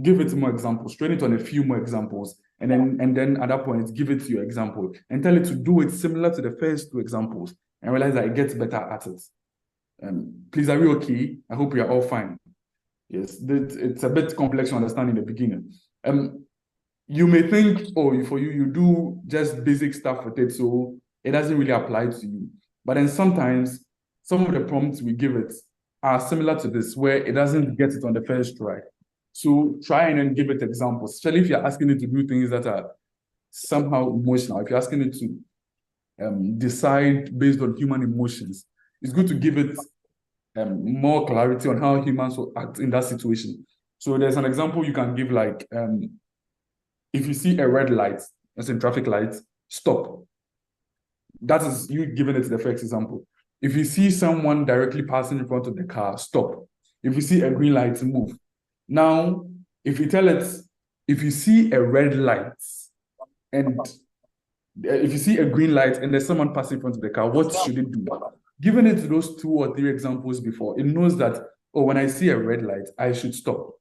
give it more examples, train it on a few more examples, and then at that point, give it to your example and tell it to do it similar to the first two examples and realize that it gets better at it. Please, are we okay? I hope we are all fine. Yes, it's a bit complex to understand in the beginning. You may think, oh, for you do just basic stuff with it, so it doesn't really apply to you. But then sometimes some of the prompts we give it are similar to this, where it doesn't get it on the first try. So try and then give it examples, especially if you're asking it to do things that are somehow emotional. If you're asking it to decide based on human emotions, it's good to give it more clarity on how humans will act in that situation. So there's an example you can give, like if you see a red light, as in traffic light, stop. That is you giving it the first example. If you see someone directly passing in front of the car, stop. If you see a green light, move. Now, if you tell it, if you see a red light and if you see a green light and there's someone passing in front of the car, what should it do? Given it those 2 or 3 examples before, it knows that, oh, when I see a red light, I should stop.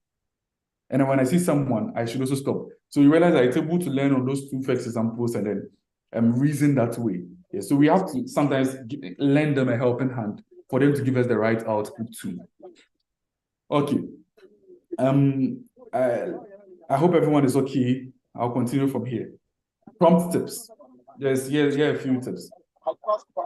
And then when I see someone, I should also stop. So you realize that it's able to learn on those 2 first examples and then reason that way. Yeah, so we have to sometimes lend them a helping hand for them to give us the right output too. Okay. I hope everyone is okay. I'll continue from here. Prompt tips. Yes, here are a few tips.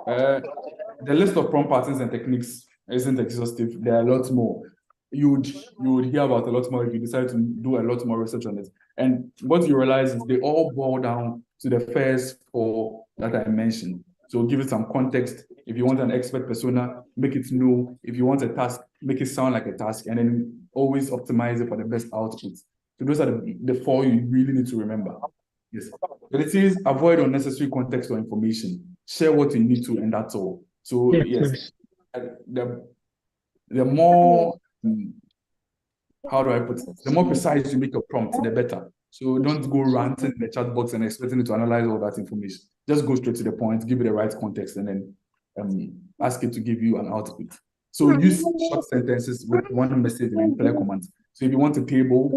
The list of prompt patterns and techniques isn't exhaustive. There are a lot more. You would hear about a lot more if you decide to do a lot more research on it. And what you realize is they all boil down to the first 4 that I mentioned. So give it some context. If you want an expert persona, make it know. If you want a task, make it sound like a task, and then always optimize it for the best output. So those are the 4 you really need to remember. Yes. But it says avoid unnecessary context or information. Share what you need to, and that's all. So yes, the more how do I put it? The more precise you make your prompt, the better. So don't go ranting in the chat box and expecting it to analyze all that information. Just go straight to the point, give it the right context, and then ask it to give you an output. So use short sentences with one message and clear commands. So if you want a table,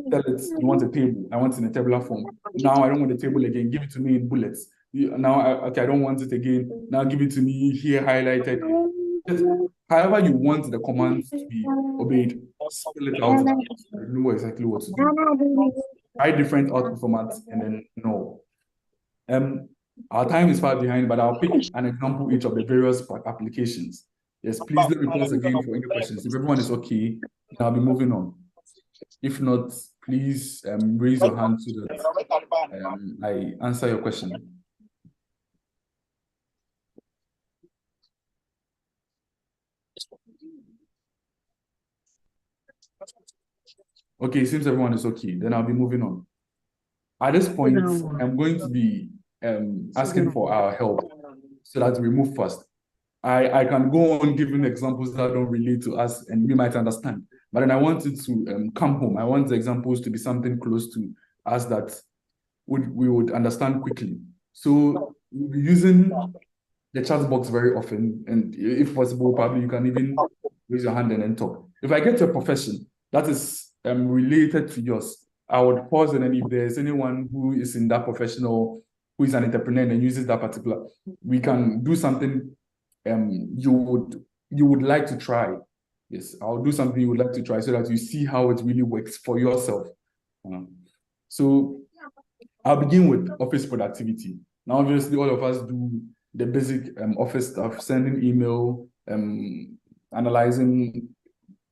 tell it you want a table. I want it in a tabular form. Now I don't want the table again. Give it to me in bullets. I don't want it again. Now give it to me here highlighted. Just, however you want the commands to be obeyed, spell it out. Know exactly what to do. Try different output formats and then know. Our time is far behind, but I'll pick an example each of the various applications. Yes, please let me pause again for any questions. If everyone is okay, I'll be moving on. If not, please raise your hand so that I answer your question. Okay, seems everyone is okay. Then I'll be moving on. At this point, I'm going to be asking for our help so that we move fast. I can go on giving examples that don't relate to us and we might understand. But then I want it to come home. I want the examples to be something close to us that we would understand quickly. So we'll be using the chat box very often. And if possible, probably you can even raise your hand and then talk. If I get to a profession that is related to yours, I would pause, and then if there's anyone who is in that professional, who is an entrepreneur and uses that particular, we can do something you would like to try. Yes, I'll do something you would like to try so that you see how it really works for yourself. So I'll begin with office productivity. Now, obviously, all of us do the basic office stuff, sending email, analyzing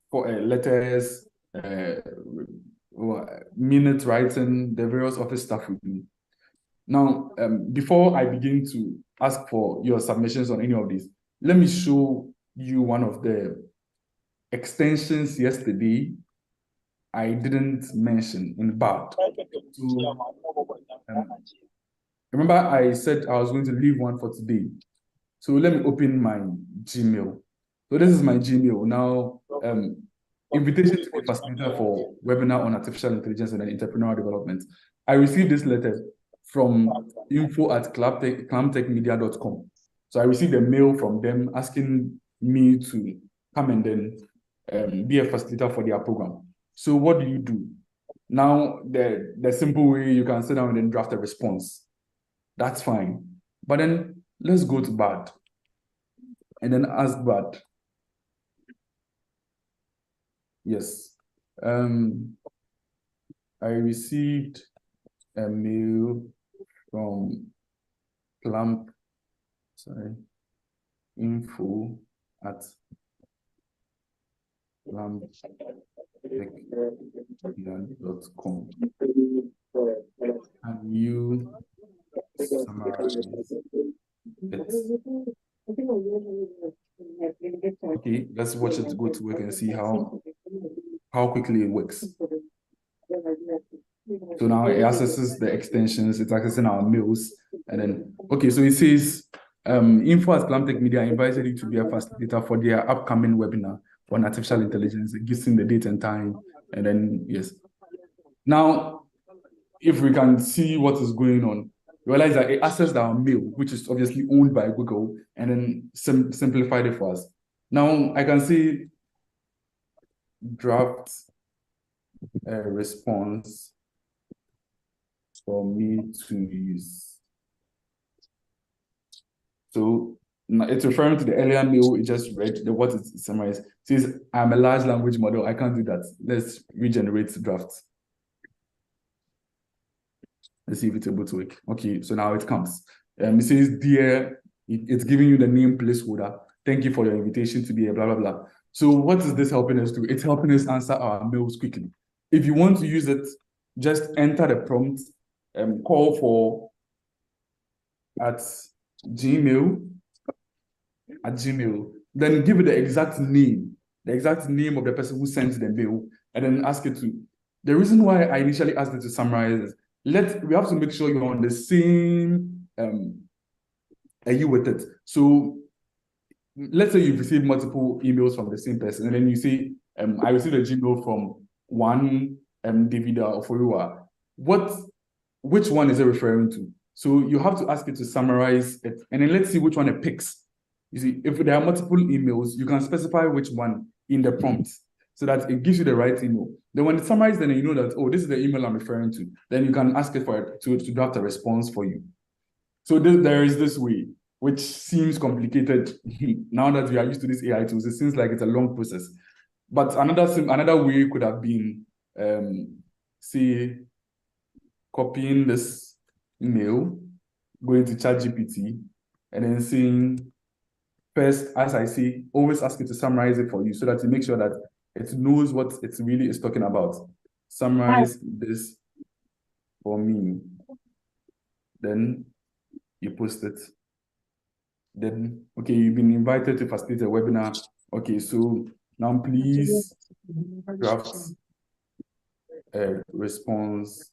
for letters, minute writing, the various office stuff we do. Now, before I begin to ask for your submissions on any of these, let me show you one of the extensions yesterday I didn't mention in BART. So, remember I said I was going to leave one for today. So let me open my Gmail. So this is my Gmail. Now, invitation to be a facilitator for webinar on artificial intelligence and entrepreneurial development. I received this letter from info@clamtechmedia.com. So I received a mail from them asking me to come and then be a facilitator for their program. So what do you do? Now, the simple way, you can sit down and then draft a response. That's fine. But then let's go to bad. And then ask bad. Yes. I received a mail from info@clamtechmedia.com. Can you summarize it? Okay, let's watch it go to work and see how quickly it works. So now it accesses the extensions, it's accessing our mails, and then, okay, so it says, info@clamtech invited you to be a facilitator for their upcoming webinar on artificial intelligence. It gives them the date and time, and then, yes. Now, if we can see what is going on, realize that it accessed our mail, which is obviously owned by Google, and then simplified it for us. Now, I can see draft a response for me to use. So it's referring to the earlier mail it just read, what it summarized. It says, I'm a large language model. I can't do that. Let's regenerate drafts. Let's see if it's able to work. Okay, so now it comes. It says, dear, it's giving you the name placeholder. Thank you for your invitation to be a blah, blah, blah. So what is this helping us do? It's helping us answer our mails quickly. If you want to use it, just enter the prompt, call for at Gmail, then give it the exact name of the person who sent the mail, and then ask it to. The reason why I initially asked it to summarize is, we have to make sure you're on the same you with it. So let's say you've received multiple emails from the same person, and then you say, I received a Gmail from one David or Forua. Which one is it referring to? So you have to ask it to summarize it, and then let's see which one it picks. You see, if there are multiple emails, you can specify which one in the prompt so that it gives you the right email. Then when it's summarized, then you know that, oh, this is the email I'm referring to. Then you can ask it for it to draft a response for you. So there is this way, which seems complicated. Now that we are used to these AI tools, it seems like it's a long process. But another way could have been, say, copying this email, going to ChatGPT, and then saying, first, as I say, always ask it to summarize it for you so that you make sure that it knows what it really is talking about. Summarize this for me. Then you post it. Then, okay, you've been invited to facilitate a webinar. Okay, so now please draft a response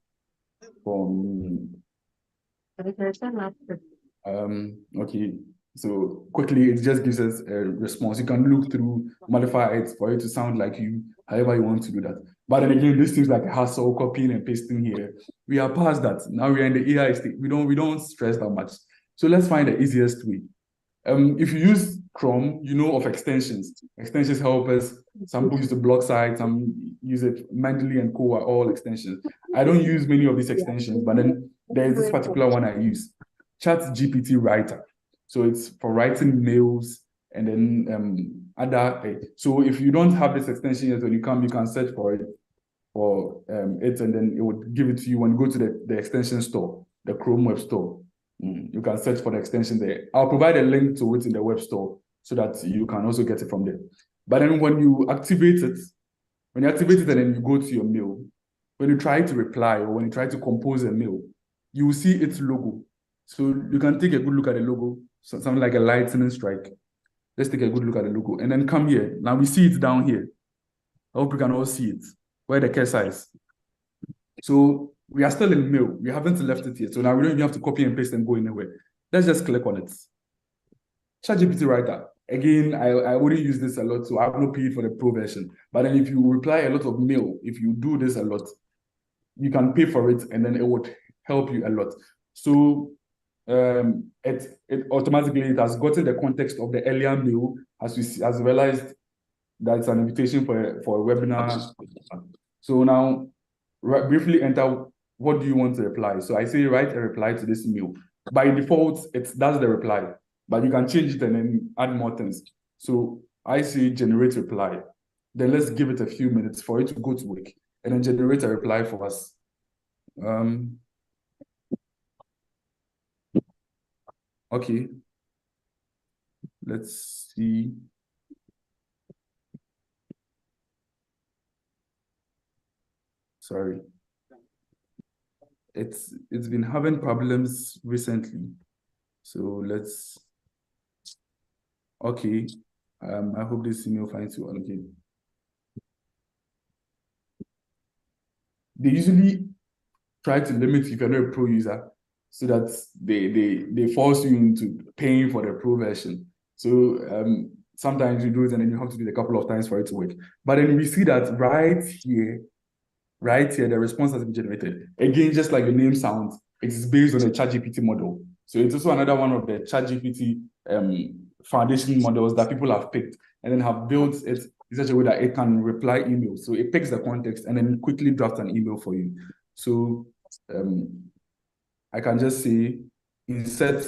for me. Okay, so quickly, it just gives us a response. You can look through, modify it for it to sound like you, however you want to do that. But then again, this seems like a hassle, copying and pasting here. We are past that. Now we are in the AI state. We don't stress that much. So let's find the easiest way. If you use Chrome, you know of extensions. Extensions help us. Some people use the blog site, some use it Mendeley and Co. are all extensions. I don't use many of these extensions, but then there's this particular one I use, ChatGPT Writer. So it's for writing mails and then other. So if you don't have this extension yet, when you come, you can search for it, and then it would give it to you when you go to the extension store, the Chrome web store. You can search for the extension there. I'll provide a link to it in the web store so that you can also get it from there. But then when you activate it, and then you go to your mail, when you try to reply or when you try to compose a mail, you will see its logo. So you can take a good look at the logo, something like a lightning strike. Let's take a good look at the logo and then come here. Now we see it down here. I hope you can all see it, where the cursor is. So we are still in mail. We haven't left it yet. So now we don't even have to copy and paste and go anywhere. Let's just click on it. ChatGPT writer. Again, I wouldn't use this a lot, so I've not paid for the pro version. But then if you reply a lot of mail, if you do this a lot, you can pay for it, and then it would help you a lot. So it automatically it has gotten the context of the earlier mail has realized that it's an invitation for a webinar. So now briefly enter what do you want to reply. So I say write a reply to this email. By default, that's the reply, but you can change it and then add more things. So I say generate reply. Then let's give it a few minutes for it to go to work and then generate a reply for us. Okay. Let's see. Sorry. It's been having problems recently. So let's, okay. I hope this email finds you. Okay. They usually try to limit if you're not a pro user so that they force you into paying for the pro version. So sometimes you do it and then you have to do it a couple of times for it to work. But then we see that right here, the response has been generated. Again, just like the name sounds, it is based on the ChatGPT model. So it's also another one of the ChatGPT foundation models that people have picked and then have built it in such a way that it can reply emails. So it picks the context and then quickly drafts an email for you. So I can just say insert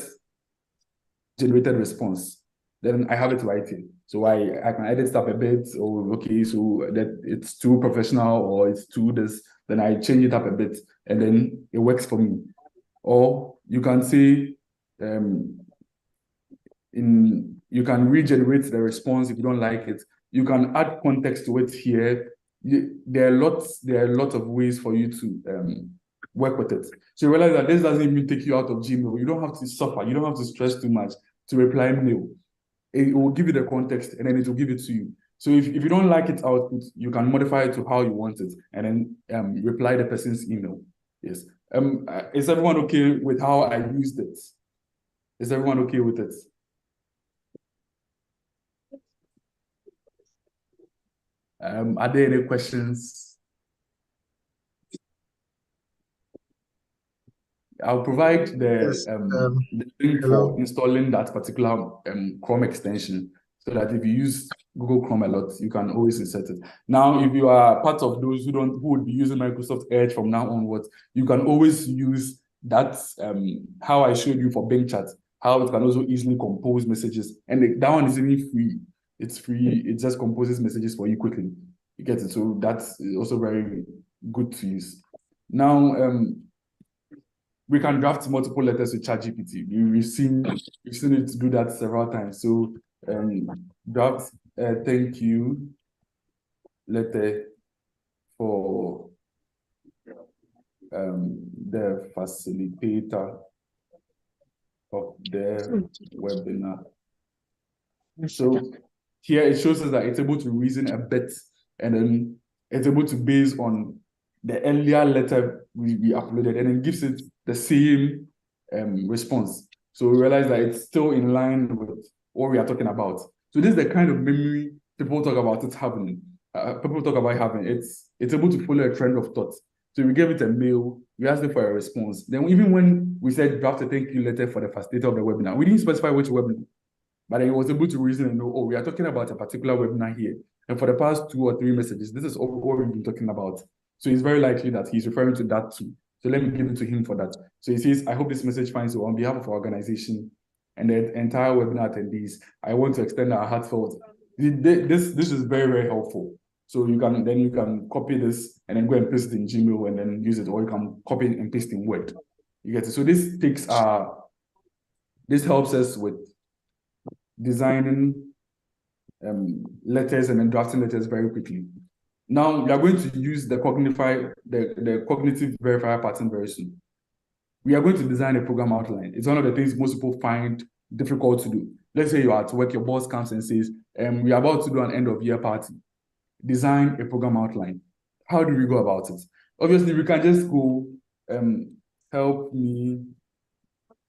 generated response. Then I have it right here. So I can edit stuff a bit, or okay, so that it's too professional or it's too this, then I change it up a bit and then it works for me. Or you can say you can regenerate the response if you don't like it. You can add context to it here. There are a lot of ways for you to work with it. So you realize that this doesn't even take you out of Gmail. You don't have to suffer. You don't have to stress too much to reply mail. It will give you the context and then it will give it to you. So if you don't like its output, you can modify it to how you want it and then reply the person's email. Yes. Is everyone okay with how I used it? Is everyone okay with it? Are there any questions? I'll provide the link for installing that particular Chrome extension so that if you use Google Chrome a lot, you can always insert it. Now, if you are part of those who would be using Microsoft Edge from now onwards, you can always use that, how I showed you for Bing Chat, how it can also easily compose messages. And that one is even free. It's free. It just composes messages for you quickly. You get it? So that's also very good to use. Now, we can draft multiple letters with ChatGPT. We've seen it do that several times. So draft a thank you letter for the facilitator of the webinar. So here it shows us that it's able to reason a bit and then it's able to base on the earlier letter we uploaded and then gives it the same response. So we realize that it's still in line with what we are talking about. So this is the kind of memory people talk about it having. People talk about having. It's able to follow a trend of thought. So we gave it a mail, we asked it for a response. Then even when we said draft a thank you letter for the facilitator of the webinar, we didn't specify which webinar, but it was able to reason and know, oh, we are talking about a particular webinar here. And for the past 2 or 3 messages, this is all we've been talking about. So it's very likely that he's referring to that too. So let me give it to him for that. So he says, I hope this message finds you on behalf of our organization and the entire webinar attendees. I want to extend our heartfelt. This is very, very helpful. So you can copy this and then go and paste it in Gmail and then use it, or you can copy and paste in Word. You get it. So this helps us with designing letters and then drafting letters very quickly. Now we are going to use the cognitive verifier pattern very soon. We are going to design a program outline. It's one of the things most people find difficult to do. Let's say you are at work, your boss comes and says, we are about to do an end of year party. Design a program outline. How do we go about it? Obviously, we can just go, help me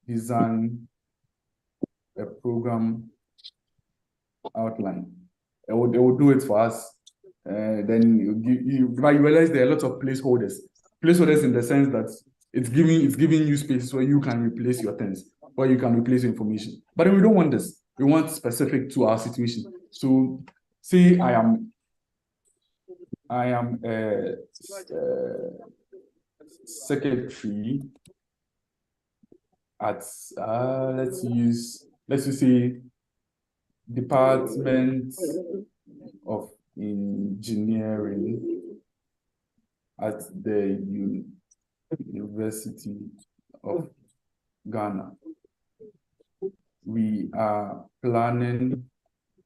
design a program outline. It will do it for us. Then you realize there are lots of placeholders. Placeholders in the sense that it's giving you spaces where you can replace your things, where you can replace your information. But then we don't want this. We want specific to our situation. So say I am a secretary at let's just say Department of Engineering at the University of Ghana. We are planning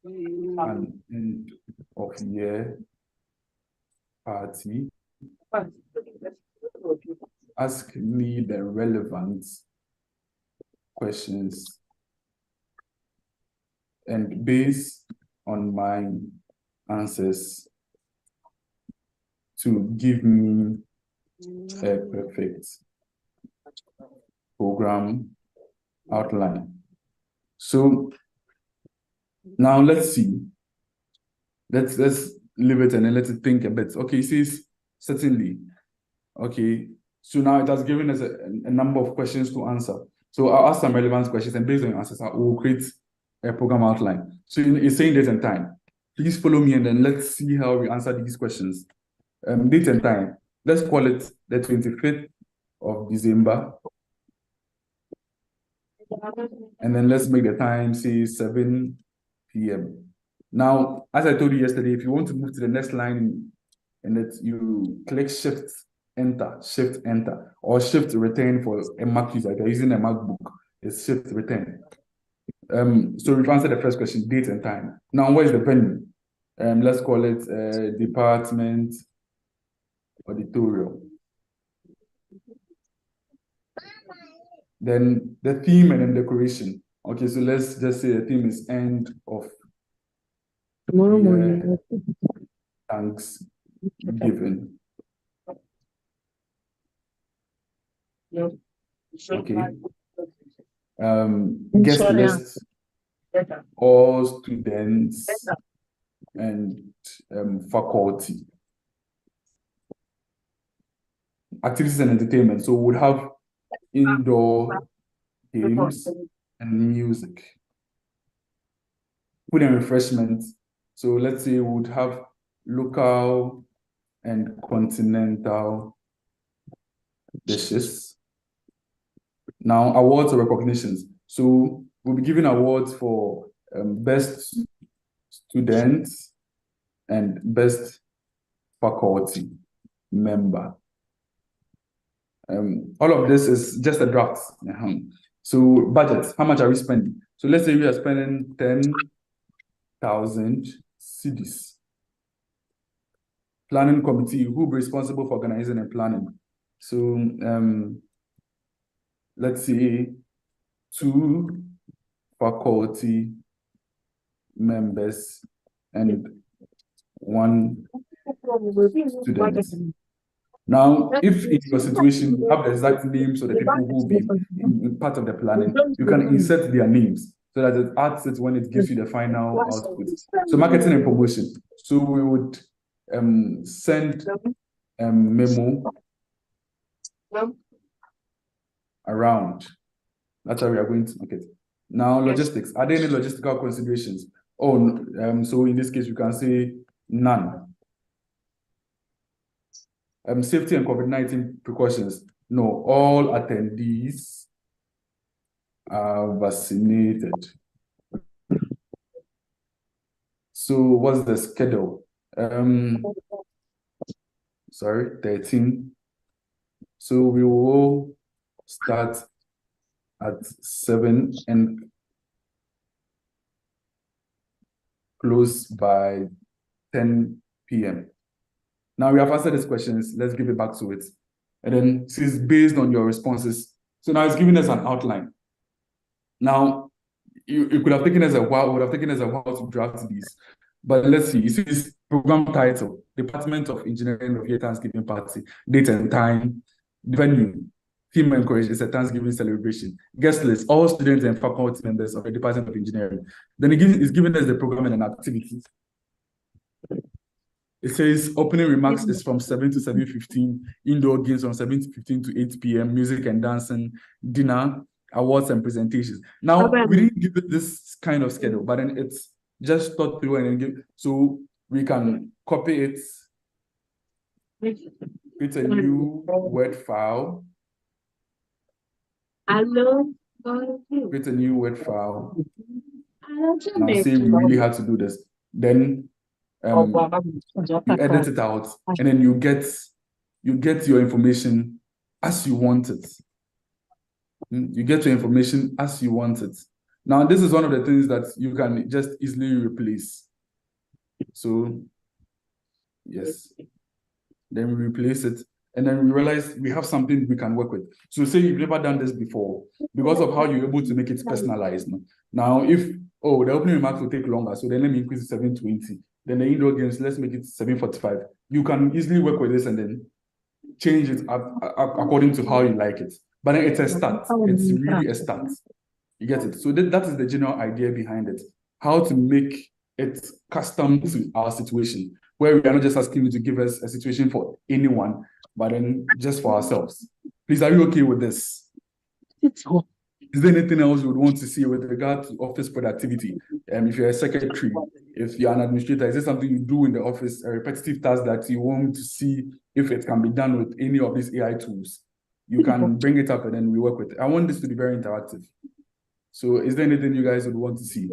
an end of year party. Ask me the relevant questions, and based on my answers to give me a perfect program outline. So now let's see. Let's leave it and then let's think a bit. Okay, it says certainly. Okay, so now it has given us a number of questions to answer. So I'll ask some relevant questions, and based on your answers, we'll create a program outline. So it's saying date and time. Please follow me and then let's see how we answer these questions. Date and time. Let's call it the 25th of December. And then let's make the time say 7 p.m. Now, as I told you yesterday, if you want to move to the next line and that you click shift enter, or shift return for a Mac user. If you're using a MacBook, it's shift return. So we've answered the first question, date and time. Now, where is the venue? Let's call it Department Auditorium. Then the theme and then decoration. Okay, so let's just say the theme is end of Tomorrow morning. Thanksgiving. Okay. Guest list, all students and faculty. Activities and entertainment. So we'll have indoor games and music. Food and refreshment. So let's say we would have local and continental dishes. Now, awards or recognitions. So we'll be giving awards for best students and best faculty member. All of this is just a draft. So budget, how much are we spending? So let's say we are spending 10,000 cedis. Planning committee, who will be responsible for organizing and planning? So let's say 2 faculty members and 1 student. Now, if in your situation you have the exact names of the people who will be in part of the planning, you can insert their names so that it adds it when it gives you the final output. So marketing and promotion. So we would send a memo around. That's how we are going to market. Now, logistics. Are there any logistical considerations? Oh, so in this case, you can say none. Safety and COVID-19 precautions. No, all attendees are vaccinated. So what's the schedule? 13. So we will start at 7 and close by 10 p.m. Now we have answered these questions. Let's give it back to it. And then this is based on your responses. So now it's giving us an outline. Now, it could have taken us a while, it would have taken us a while to draft these. But let's see, it says program title, Department of Engineering of Year Thanksgiving Party, date and time, venue, Theme encouraged is a Thanksgiving celebration. Guest list, all students and faculty members of the Department of Engineering. Then it's giving us the program and activities. It says opening remarks is from 7 to 7:15, indoor games from 7:15 to 8 p.m., music and dancing, dinner, awards and presentations. Now, we didn't give it this kind of schedule, but then it's just thought through and then give, so we can copy it, create a new Word file, create a new Word file. Now say we really had to do this. Then you edit it out, and then you get your information as you want it. You get your information as you want it. Now, this is one of the things that you can just easily replace. So, yes. Then we replace it, and then we realize we have something we can work with. So say you've never done this before, because of how you're able to make it personalized. Now, if, the opening remarks will take longer, so then let me increase it 7:20. Then the indoor games, let's make it 7:45. You can easily work with this and then change it according to how you like it. But then it's a start. It's really a start. You get it? So that is the general idea behind it. How to make it custom to our situation, where we are not just asking you to give us a situation for anyone, but then just for ourselves. Please, are you okay with this? Is there anything else you would want to see with regard to office productivity? If you're a secretary, if you're an administrator, is there something you do in the office, a repetitive task that you want to see if it can be done with any of these AI tools? You can bring it up and then we work with it. I want this to be very interactive. So is there anything you guys would want to see?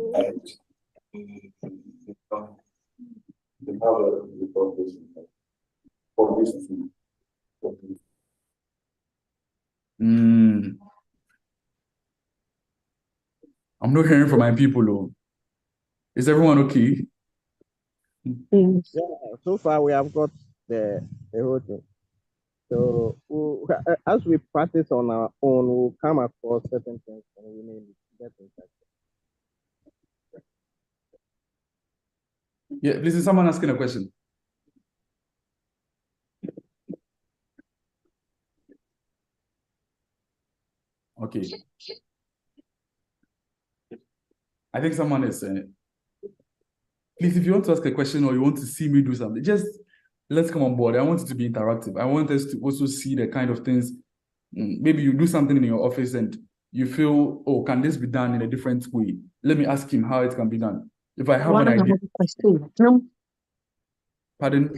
I'm not hearing from my people, though. Is everyone okay? Yeah, so far we have got the whole thing. So as we practice on our own, we'll come across certain things and we may get in touch. Yeah, please, is someone asking a question? Okay. I think someone is saying, please, if you want to ask a question or you want to see me do something, just let's come on board. I want it to be interactive. I want us to also see the kind of things. Maybe you do something in your office and you feel, can this be done in a different way? Let me ask him how it can be done. If I have an idea. Pardon?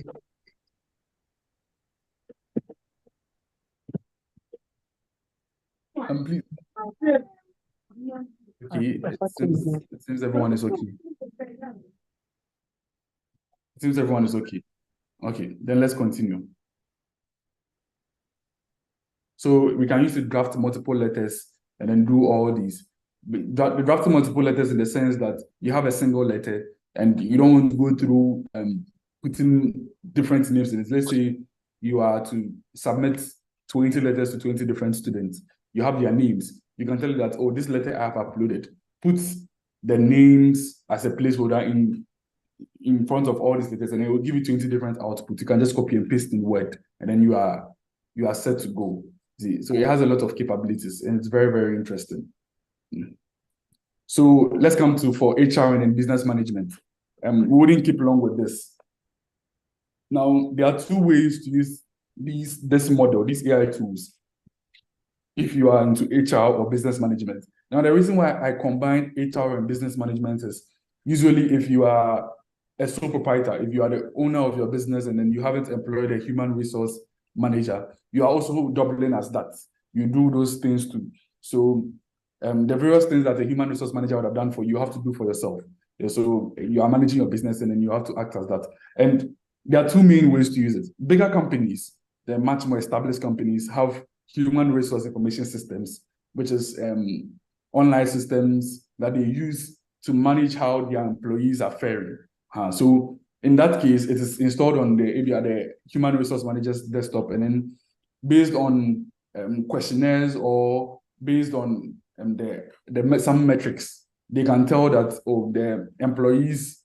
Please. Okay, it seems everyone is okay. It seems everyone is okay. Okay, then let's continue. So we can use to draft multiple letters and then do all these. The drafting multiple letters in the sense that you have a single letter and you don't want to go through putting different names in it. Let's say you are to submit 20 letters to 20 different students. You have their names. You can tell that, this letter I have uploaded. Put the names as a placeholder in front of all these letters, and it will give you 20 different outputs. You can just copy and paste in Word, and then you are set to go. See, so it has a lot of capabilities, and it's very, very interesting. So let's come to for HR and business management. We wouldn't keep long with this. Now, there are two ways to use this model, these AI tools, if you are into HR or business management. Now, the reason why I combine HR and business management is usually if you are a sole proprietor, if you are the owner of your business and then you haven't employed a human resource manager, you are also doubling as that. You do those things too. So the various things that a human resource manager would have done for you, you have to do for yourself. So you are managing your business and then you have to act as that. And there are two main ways to use it. Bigger companies, they're much more established companies, have human resource information systems, which is online systems that they use to manage how their employees are faring. So in that case, it is installed on the human resource manager's desktop, and then based on questionnaires or based on some metrics, they can tell that the employees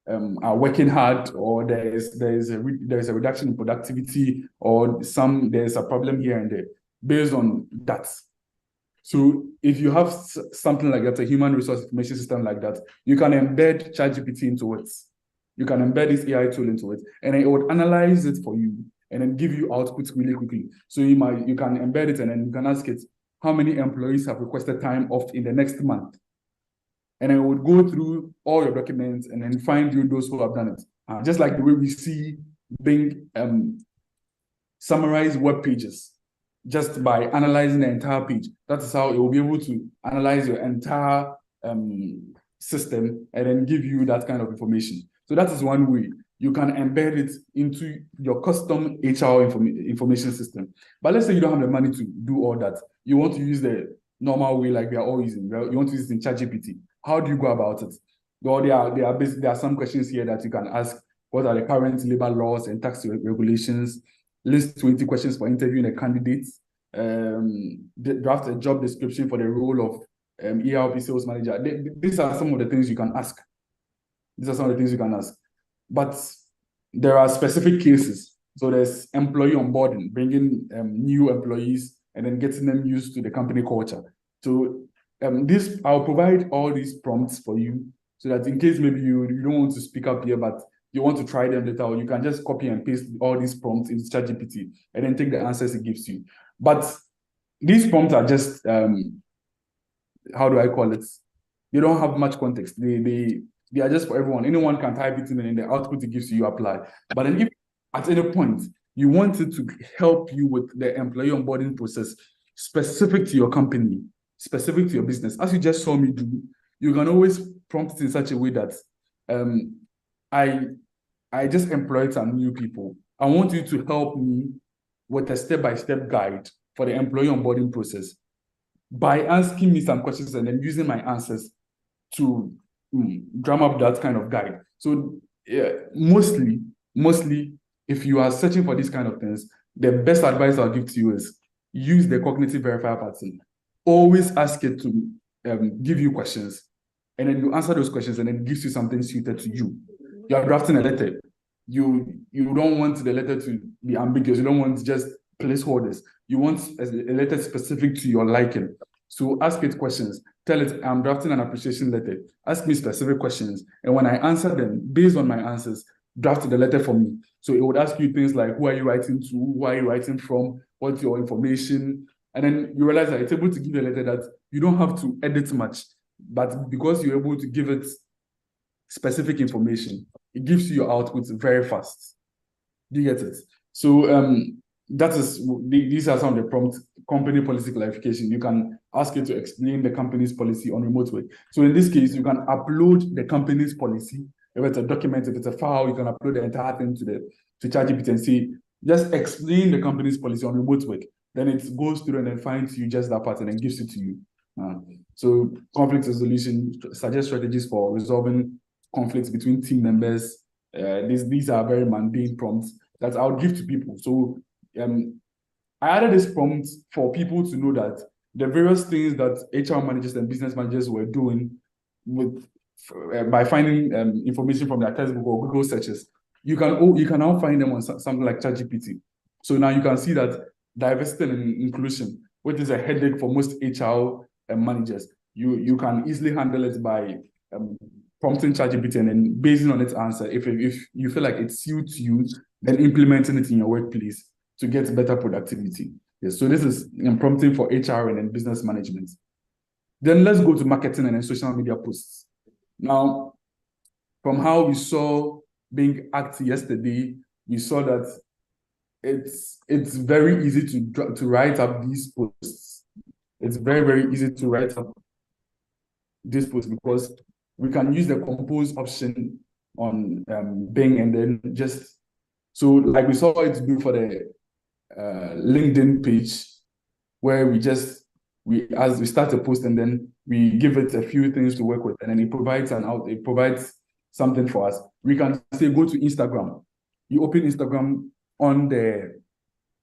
are working hard, or there is a reduction in productivity, or there's a problem here and there. based on that. So if you have something like that, a human resource information system like that, you can embed ChatGPT into it. You can embed this AI tool into it, and it would analyze it for you and then give you outputs really quickly. So you can embed it and then you can ask it, how many employees have requested time off in the next month? And it would go through all your documents and then find you those who have done it. Just like the way we see Bing summarize web pages just by analyzing the entire page. That is how it will be able to analyze your entire system and then give you that kind of information. So that is one way. You can embed it into your custom HR information system. But let's say you don't have the money to do all that. You want to use the normal way like we are all using. You want to use it in ChatGPT. How do you go about it? Well, there are some questions here that you can ask. What are the current labor laws and tax regulations? List 20 questions for interviewing a candidate. Draft a job description for the role of ERP sales manager. These are some of the things you can ask. These are some of the things you can ask. But there are specific cases. So there's employee onboarding, bringing new employees and then getting them used to the company culture. So I'll provide all these prompts for you so that in case maybe you don't want to speak up here, but you want to try them later, or you can just copy and paste all these prompts into ChatGPT and then take the answers it gives you. But these prompts are just, how do I call it? They don't have much context. They are just for everyone. Anyone can type it in and the output it gives you, you apply. But then if at any point you want it to help you with the employee onboarding process specific to your company, specific to your business, as you just saw me do, you can always prompt it in such a way that I just employed some new people. I want you to help me with a step-by-step guide for the employee onboarding process by asking me some questions and then using my answers to drum up that kind of guide. So mostly, if you are searching for these kind of things, the best advice I'll give to you is use the cognitive verifier pattern. Always ask it to give you questions, and then you answer those questions, and then it gives you something suited to you. You are drafting a letter. You don't want the letter to be ambiguous. You don't want just placeholders. You want a letter specific to your liking. So ask it questions. Tell it, I'm drafting an appreciation letter. Ask me specific questions. And when I answer them, based on my answers, draft the letter for me. So it would ask you things like, who are you writing to? Who are you writing from? What's your information? And then you realize that it's able to give you a letter that you don't have to edit much. But because you're able to give it specific information, it gives you your output very fast. Do you get it? So these are some of the prompt company policy clarification. You can ask it to explain the company's policy on remote work. So in this case, you can upload the company's policy. If it's a document, if it's a file, you can upload the entire thing to ChatGPT and say, just explain the company's policy on remote work. Then it goes through and then finds you just that part and then gives it to you. So conflict resolution, suggest strategies for resolving conflicts between team members. These are very mundane prompts that I would give to people. So I added this prompt for people to know that the various things that HR managers and business managers were doing by finding information from their textbook or Google searches, you can now find them on something like ChatGPT. So now you can see that diversity and inclusion, which is a headache for most HR managers, you can easily handle it by prompting ChatGPT and then basing on its answer. If you feel like it suits you, then implementing it in your workplace to get better productivity. Yes, so this is prompting for HR and then business management. Then let's go to marketing and then social media posts. Now, from how we saw Bing act yesterday, we saw that it's very easy to write up these posts. It's very, very easy to write up these posts because we can use the compose option on Bing and then just, so like we saw it do for the LinkedIn page, where we start a post and then we give it a few things to work with, and then it provides something for us. We can say go to Instagram. You open Instagram on the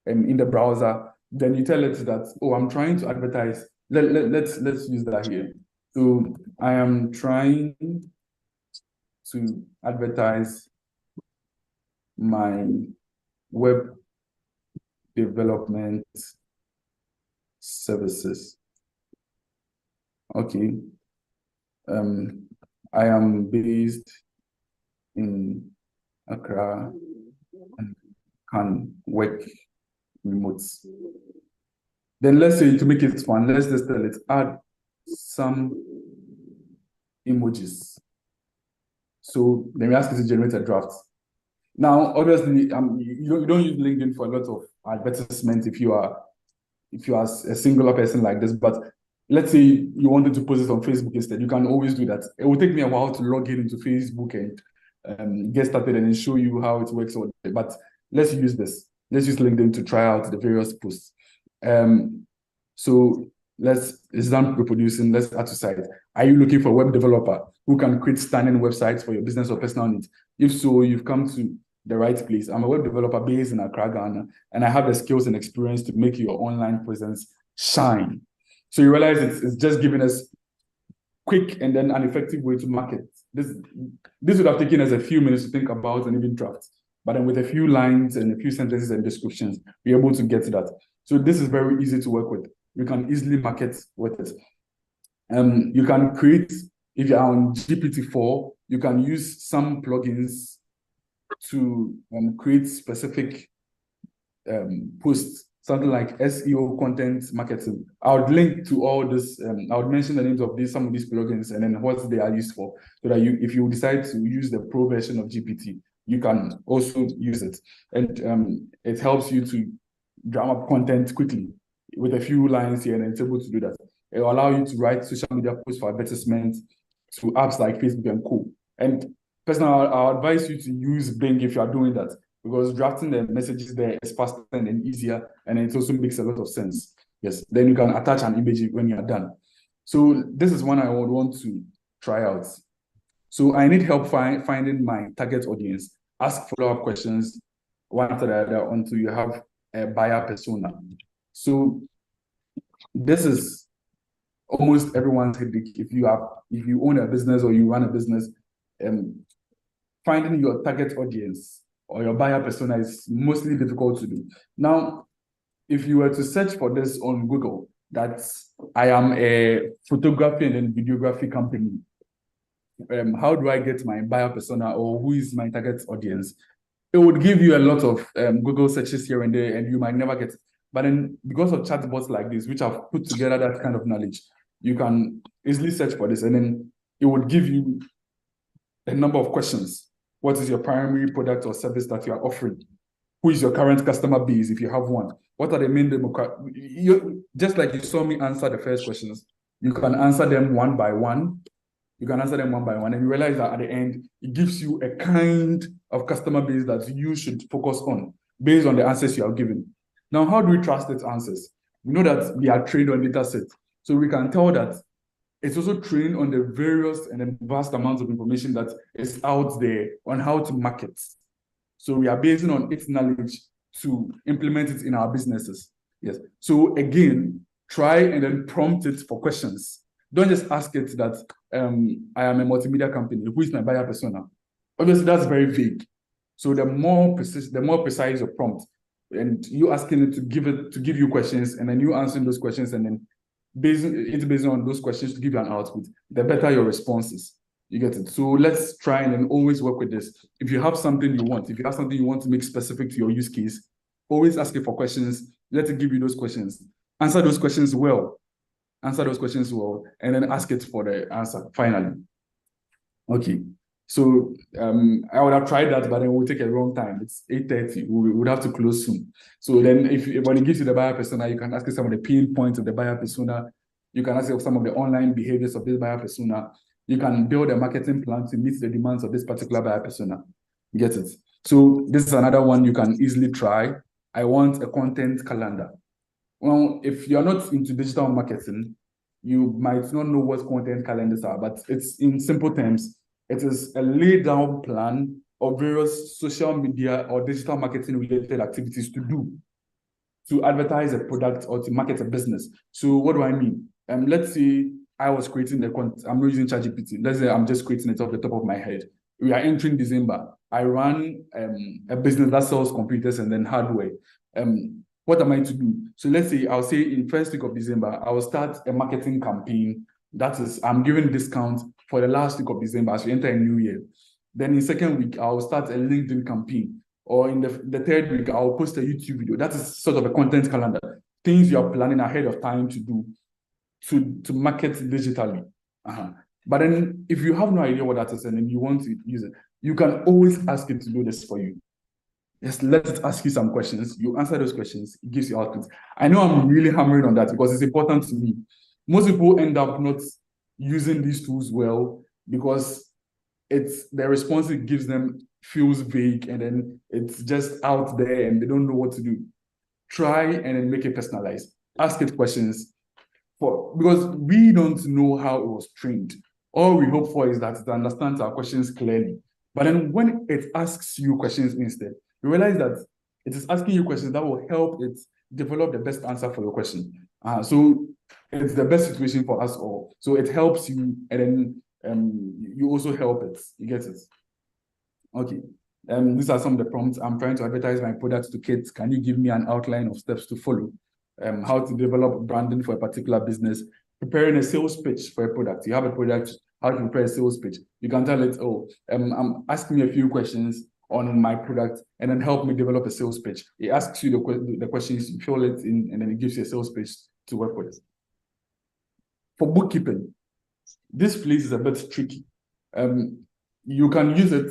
in the browser, then you tell it that, oh, I'm trying to advertise. Let's use that here. So I am trying to advertise my web development services. Okay. I am based in Accra and can work remote. Then let's say, to make it fun, let's just tell it, add some emojis. So then we ask it to generate a draft. Now, obviously, you don't use LinkedIn for a lot of advertisement if you are a singular person like this, but let's say you wanted to post it on Facebook instead, you can always do that. It will take me a while to log in into Facebook and get started and then show you how it works. But let's use this. Let's use LinkedIn to try out the various posts. So it's done reproducing. Let's add to site. Are you looking for a web developer who can create stunning websites for your business or personal needs? If so, you've come to the right place. I'm a web developer based in Accra, Ghana, and I have the skills and experience to make your online presence shine. So you realize it's just giving us quick and then an effective way to market. This would have taken us a few minutes to think about and even draft. But then with a few lines and a few sentences and descriptions, we're able to get to that. So this is very easy to work with. You can easily market with it. You can create, if you're on GPT-4, you can use some plugins to create specific posts, something like SEO content marketing. I would link to all this. I would mention the names of some of these plugins and then what they are used for, so that if you decide to use the pro version of GPT, you can also use it. And it helps you to drum up content quickly with a few lines here, and it's able to do that. It will allow you to write social media posts for advertisement to apps like Facebook and co. And personally, I'll advise you to use Bing if you are doing that, because drafting the messages there is faster and easier, and it also makes a lot of sense. Yes, then you can attach an image when you are done. So this is one I would want to try out. So I need help finding my target audience. Ask follow-up questions one after the other until you have a buyer persona. So this is almost everyone's headache. If you own a business or you run a business, finding your target audience or your buyer persona is mostly difficult to do. Now, if you were to search for this on Google, that I am a photography and then videography company, how do I get my buyer persona, or who is my target audience? It would give you a lot of Google searches here and there, and you might never get it. But then because of chatbots like this, which have put together that kind of knowledge, you can easily search for this, and then it would give you a number of questions. What is your primary product or service that you are offering? Who is your current customer base, if you have one? What are the main just like you saw me answer the first questions, you can answer them one by one. And you realize that at the end, it gives you a kind of customer base that you should focus on based on the answers you are given. Now, how do we trust its answers? We know that they are trained on data sets. So we can tell that it's also trained on the various and the vast amounts of information that is out there on how to market. So we are basing on its knowledge to implement it in our businesses. Yes. So again, try and then prompt it for questions. Don't just ask it that I am a multimedia company. Who is my buyer persona? Obviously, that's very vague. So the more precise your prompt, and you asking it to give you questions, and then you answering those questions, and then based on those questions to give you an output, the better your responses. You get it? So let's try and then always work with this. If you have something you want to make specific to your use case, always ask it for questions. Let it give you those questions. Answer those questions well, and then ask it for the answer finally. Okay. So I would have tried that, but it will take a long time. It's 8:30. We would have to close soon. So then when it gives you the buyer persona, you can ask it some of the pain points of the buyer persona. You can ask it some of the online behaviors of this buyer persona. You can build a marketing plan to meet the demands of this particular buyer persona. You get it? So this is another one you can easily try. I want a content calendar. Well, if you're not into digital marketing, you might not know what content calendars are, but it's in simple terms, it is a laid down plan of various social media or digital marketing related activities to do to advertise a product or to market a business. So what do I mean? Let's say I was creating the content. I'm not using ChatGPT. Let's say I'm just creating it off the top of my head. We are entering December. I run a business that sells computers and then hardware. what am I to do? So let's say I'll say in first week of December, I will start a marketing campaign. That is, I'm giving discount for the last week of December as we enter a new year. Then in second week, I'll start a LinkedIn campaign. Or in the third week, I'll post a YouTube video. That is sort of a content calendar. Things you are planning ahead of time to do to market digitally. But then if you have no idea what that is and then you want to use it, you can always ask it to do this for you. Just let it ask you some questions. You answer those questions, it gives you outputs. I know I'm really hammering on that because it's important to me. Most people end up not using these tools well because it's the response it gives them feels vague and then it's just out there and they don't know what to do. Try and then make it personalized. Ask it questions because we don't know how it was trained. All we hope for is that it understands our questions clearly. But then when it asks you questions instead, you realize that it is asking you questions that will help it develop the best answer for your question. So it's the best situation for us all. So it helps you, and then you also help it. You get it? Okay. These are some of the prompts. I'm trying to advertise my products to kids. Can you give me an outline of steps to follow? How to develop branding for a particular business, preparing a sales pitch for a product. You have a product, how to prepare a sales pitch. You can tell it, I'm asking you a few questions on my product and then help me develop a sales pitch. It asks you the questions, you fill it in, and then it gives you a sales pitch to work with. For bookkeeping, this place is a bit tricky. You can use it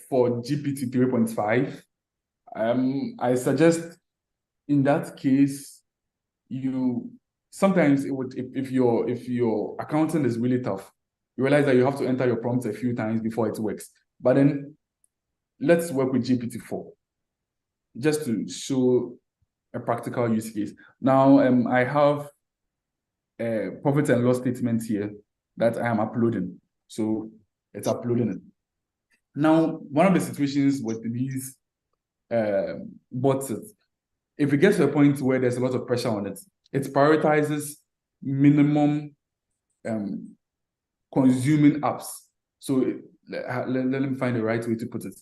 for GPT 3.5. I suggest in that case, sometimes it would, if your accounting is really tough, you realize that you have to enter your prompts a few times before it works. But then let's work with GPT-4 just to show a practical use case. Now, I have a profit and loss statement here that I am uploading. So it's uploading it. Now, one of the situations with these bots is, if it gets to a point where there's a lot of pressure on it, it prioritizes minimum consuming apps. So let me find the right way to put it.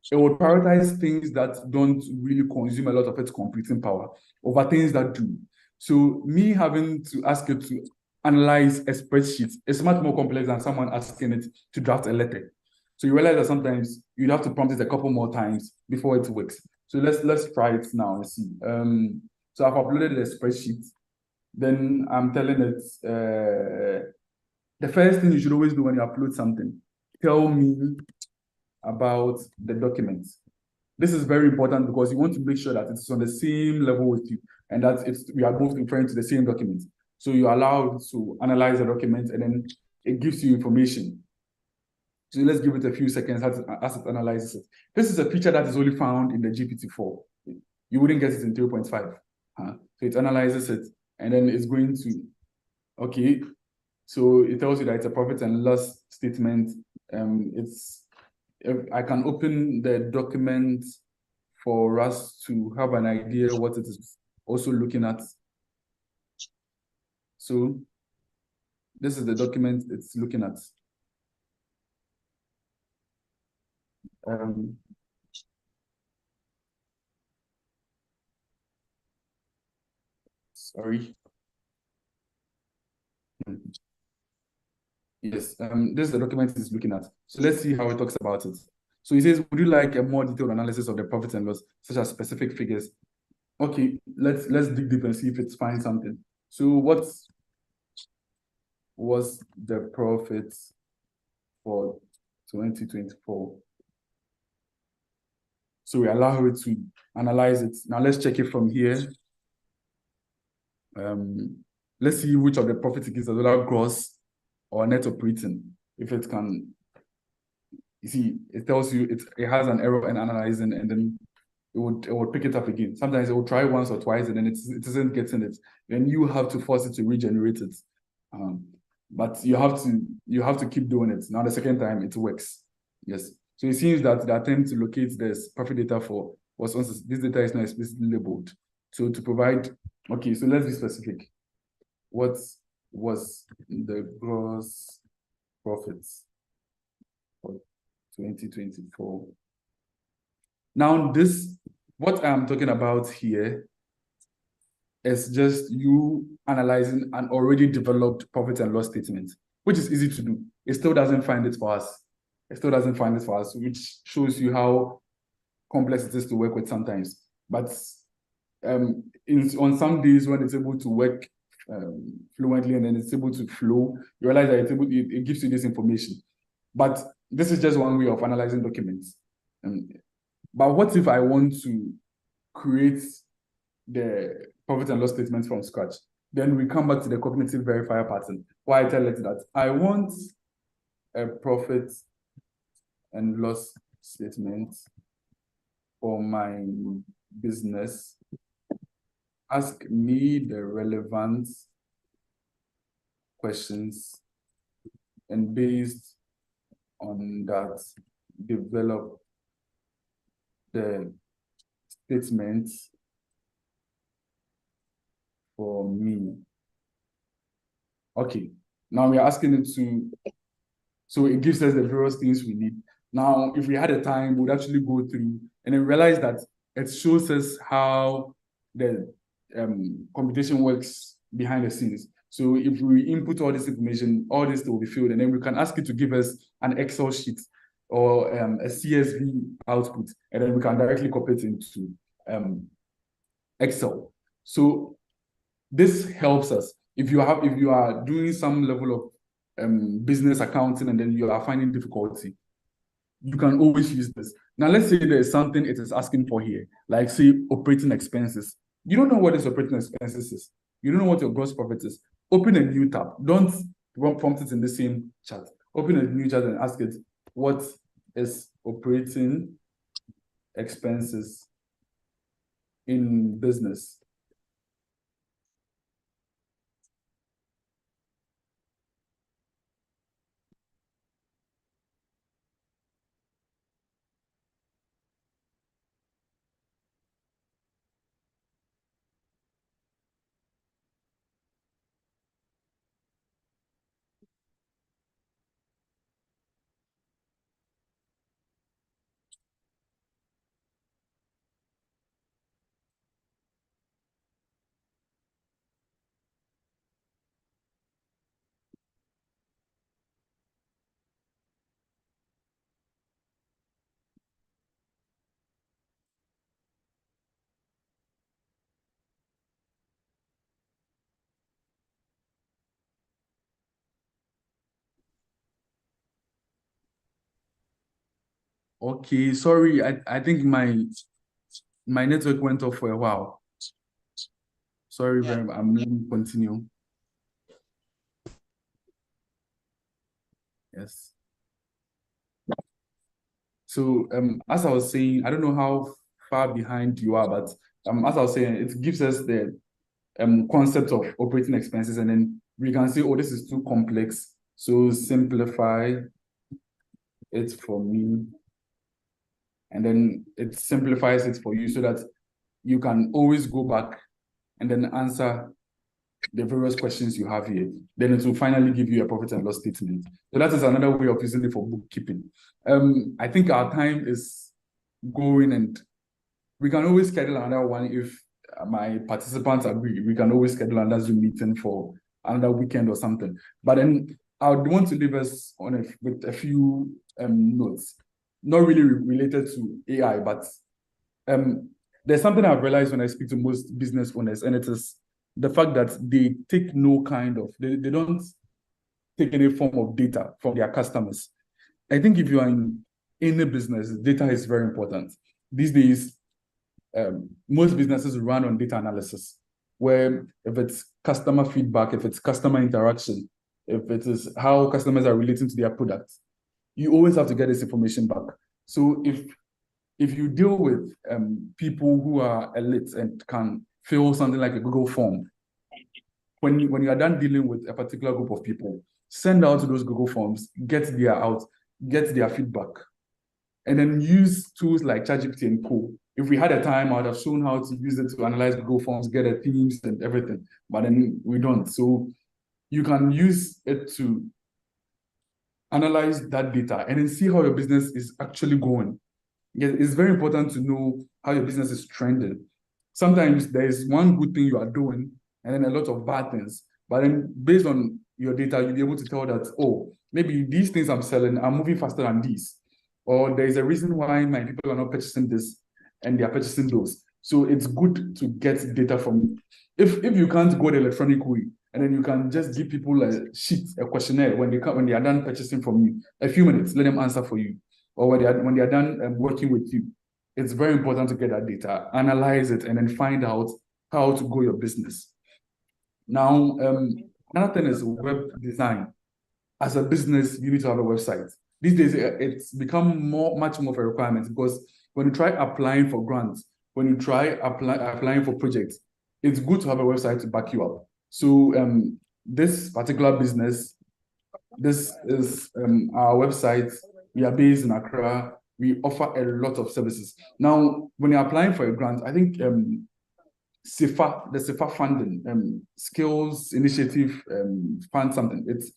It will prioritize things that don't really consume a lot of its computing power over things that do. So me having to ask it to analyze a spreadsheet is much more complex than someone asking it to draft a letter. So you realize that sometimes you'd have to prompt it a couple more times before it works. So let's try it now and see. So I've uploaded the spreadsheet. Then I'm telling it, the first thing you should always do when you upload something, tell me about the document. This is very important because you want to make sure that it's on the same level with you and that we are both referring to the same document. So you allow it to analyze the document and then it gives you information. So let's give it a few seconds as it analyzes it. This is a feature that is only found in the GPT-4. You wouldn't get it in 3.5. So it analyzes it and then it's going to, okay. So it tells you that it's a profit and loss statement. I can open the document for us to have an idea what it is also looking at. So this is the document it's looking at. Sorry. Yes, this is the document it's looking at. So let's see how it talks about it. So he says, would you like a more detailed analysis of the profit and loss, such as specific figures? Okay, let's dig deep and see if it's finds something. So what was the profit for 2024? So we allow it to analyze it. Now let's check it from here. Let's see which of the profit it gives, whether gross or net operating. If it can, you see, it tells you it has an error in analyzing, and then it would pick it up again. Sometimes it will try once or twice, and then it isn't getting it. Then you have to force it to regenerate it. But you have to keep doing it. Now the second time it works. Yes. So it seems that the attempt to locate this profit data this data is not explicitly labeled. So to provide, okay, so let's be specific. What was the gross profits for 2024? Now this what I'm talking about here is just you analyzing an already developed profit and loss statement, which is easy to do. It still doesn't find it for us. It still doesn't find it for us, which shows you how complex it is to work with sometimes. But on some days when it's able to work fluently and then it's able to flow, you realize that it gives you this information. But this is just one way of analyzing documents. But what if I want to create the profit and loss statement from scratch? Then we come back to the cognitive verifier pattern, where I tell it that I want a profit and loss statement for my business. Ask me the relevant questions, and based on that, develop the statement for me. Okay, now we are asking it to, so it gives us the various things we need. Now, if we had a time, we'd actually go through and then realize that it shows us how the computation works behind the scenes. So if we input all this information, all this will be filled, and then we can ask it to give us an Excel sheet or a CSV output, and then we can directly copy it into Excel. So this helps us. If you are doing some level of business accounting and then you are finding difficulty, you can always use this. Now, let's say there's something it is asking for here, like say operating expenses. You don't know what this operating expenses is. You don't know what your gross profit is. Open a new tab. Don't prompt it in the same chat. Open a new chat and ask it, what is operating expenses in business? Okay, sorry, I think my network went off for a while. Sorry, very much. I'm going to continue. Yes. So as I was saying, I don't know how far behind you are, but as I was saying, it gives us the concept of operating expenses, and then we can say, oh, this is too complex, so simplify it for me, and then it simplifies it for you so that you can always go back and then answer the various questions you have here. Then it will finally give you a profit and loss statement. So that is another way of using it for bookkeeping. I think our time is going, and we can always schedule another one if my participants agree. We can always schedule another Zoom meeting for another weekend or something. But then I would want to leave us with a few notes, not really related to AI, but there's something I've realized when I speak to most business owners, and it is the fact that they take they don't take any form of data from their customers. I think if you are in any business, data is very important. These days, most businesses run on data analysis, where if it's customer feedback, if it's customer interaction, if it is how customers are relating to their products, you always have to get this information back. So if you deal with people who are elites and can fill something like a Google form, when you are done dealing with a particular group of people, send out those Google forms, get their feedback, and then use tools like ChatGPT and Co. If we had a time, I would have shown how to use it to analyze Google forms, get the themes and everything, but then we don't. So you can use it to analyze that data and then see how your business is actually going. it's very important to know how your business is trending. Sometimes there is one good thing you are doing and then a lot of bad things. But then based on your data, you'll be able to tell that, oh, maybe these things I'm selling are moving faster than these. Or there is a reason why my people are not purchasing this and they are purchasing those. So it's good to get data from, if you can't go the electronic way, and then you can just give people a sheet, a questionnaire when they are done purchasing from you, a few minutes, let them answer for you, or when they are done working with you. It's very important to get that data, analyze it, and then find out how to grow your business. Now, another thing is web design. As a business, you need to have a website. These days, it's become much more of a requirement, because when you try applying for grants, when you try applying for projects, it's good to have a website to back you up. So this particular business, this is our website. We are based in Accra. We offer a lot of services. Now, when you're applying for a grant, I think the SIFA funding, skills initiative fund something. It's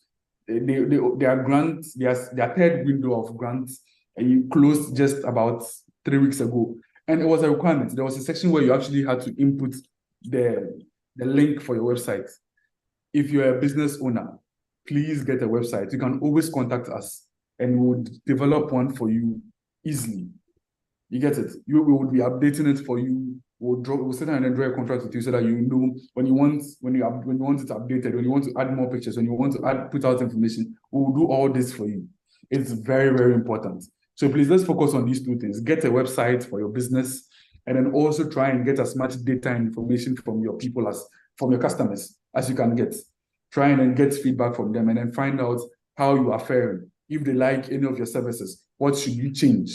their grants, their third window of grants, and you closed just about 3 weeks ago. And it was a requirement. There was a section where you actually had to input the link for your website. If you're a business owner, please get a website. You can always contact us and we'll develop one for you easily. You get it? We will be updating it for you. We'll sit down and draw a contract with you so that you know when you want it updated, when you want to add more pictures, when you want to put out information, we will do all this for you. It's very, very important. So please, let's focus on these two things. Get a website for your business, and then also try and get as much data and information from your people from your customers as you can get. Try and then get feedback from them, and then find out how you are faring. If they like any of your services, what should you change?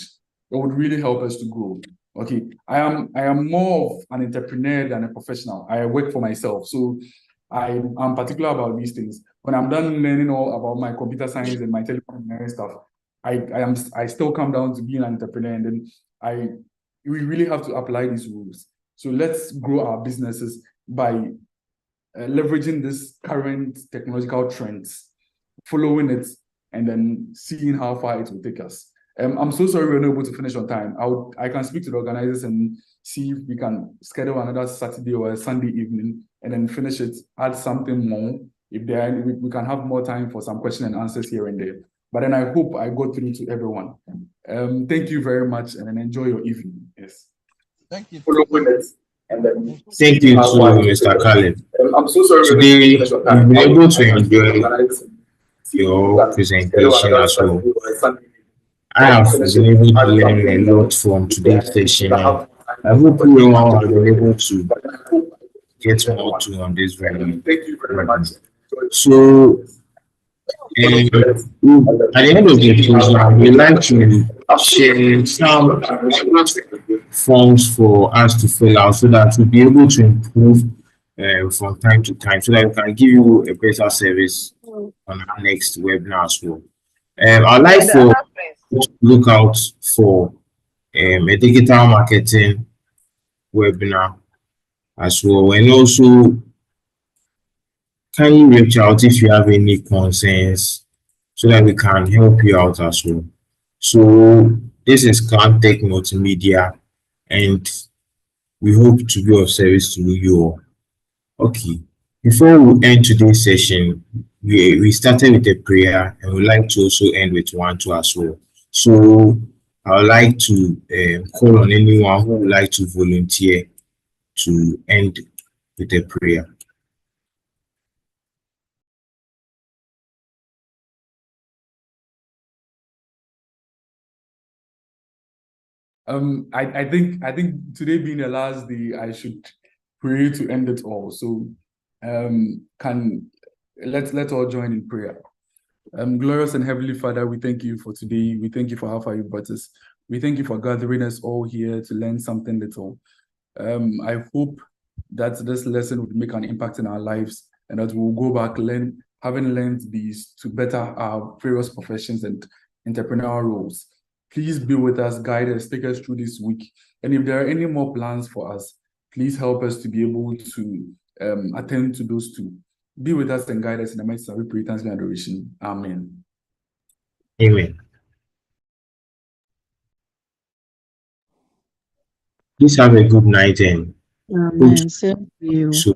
It would really help us to grow. Okay, I am more of an entrepreneur than a professional. I work for myself, so I'm particular about these things. When I'm done learning all about my computer science and my telecom engineering stuff, I still come down to being an entrepreneur, and then we really have to apply these rules. So let's grow our businesses by leveraging this current technological trends, following it, and then seeing how far it will take us. I'm so sorry we're not able to finish on time. I can speak to the organizers and see if we can schedule another Saturday or a Sunday evening and then finish it, add something more. If we can have more time for some question and answers here and there. But then I hope I got through to everyone. Thank you very much, and then enjoy your evening. Yes. Thank you. Thank you to Mr. Khaled. I'm so sorry. Today, we've been able to enjoy your presentation as well. I have been able to learn a lot from today's session, and I hope you all have been able to get more too on this very important. So, at the end of the program, we like to share some forms for us to fill out so that we'll be able to improve from time to time, so that we can give you a better service on our next webinar as well. I'd like for you to look out for a digital marketing webinar as well, and also can you reach out if you have any concerns so that we can help you out as well. So this is Clan Tech Multimedia, and we hope to be of service to you all. Okay, before we end today's session, we started with a prayer, and we'd like to also end with one too as well. So I would like to call on anyone who would like to volunteer to end with a prayer. I think today being the last day, I should pray to end it all. So let's all join in prayer. Glorious and Heavenly Father, we thank you for today. We thank you for how far you brought us. We thank you for gathering us all here to learn something little. I hope that this lesson would make an impact in our lives, and that we'll go back having learned these to better our various professions and entrepreneurial roles. Please be with us, guide us, take us through this week. And if there are any more plans for us, please help us to be able to attend to those two. Be with us and guide us in the midst of repentance and adoration. Amen. Amen. Please have a good night and hope Amen. to Same to you. soon.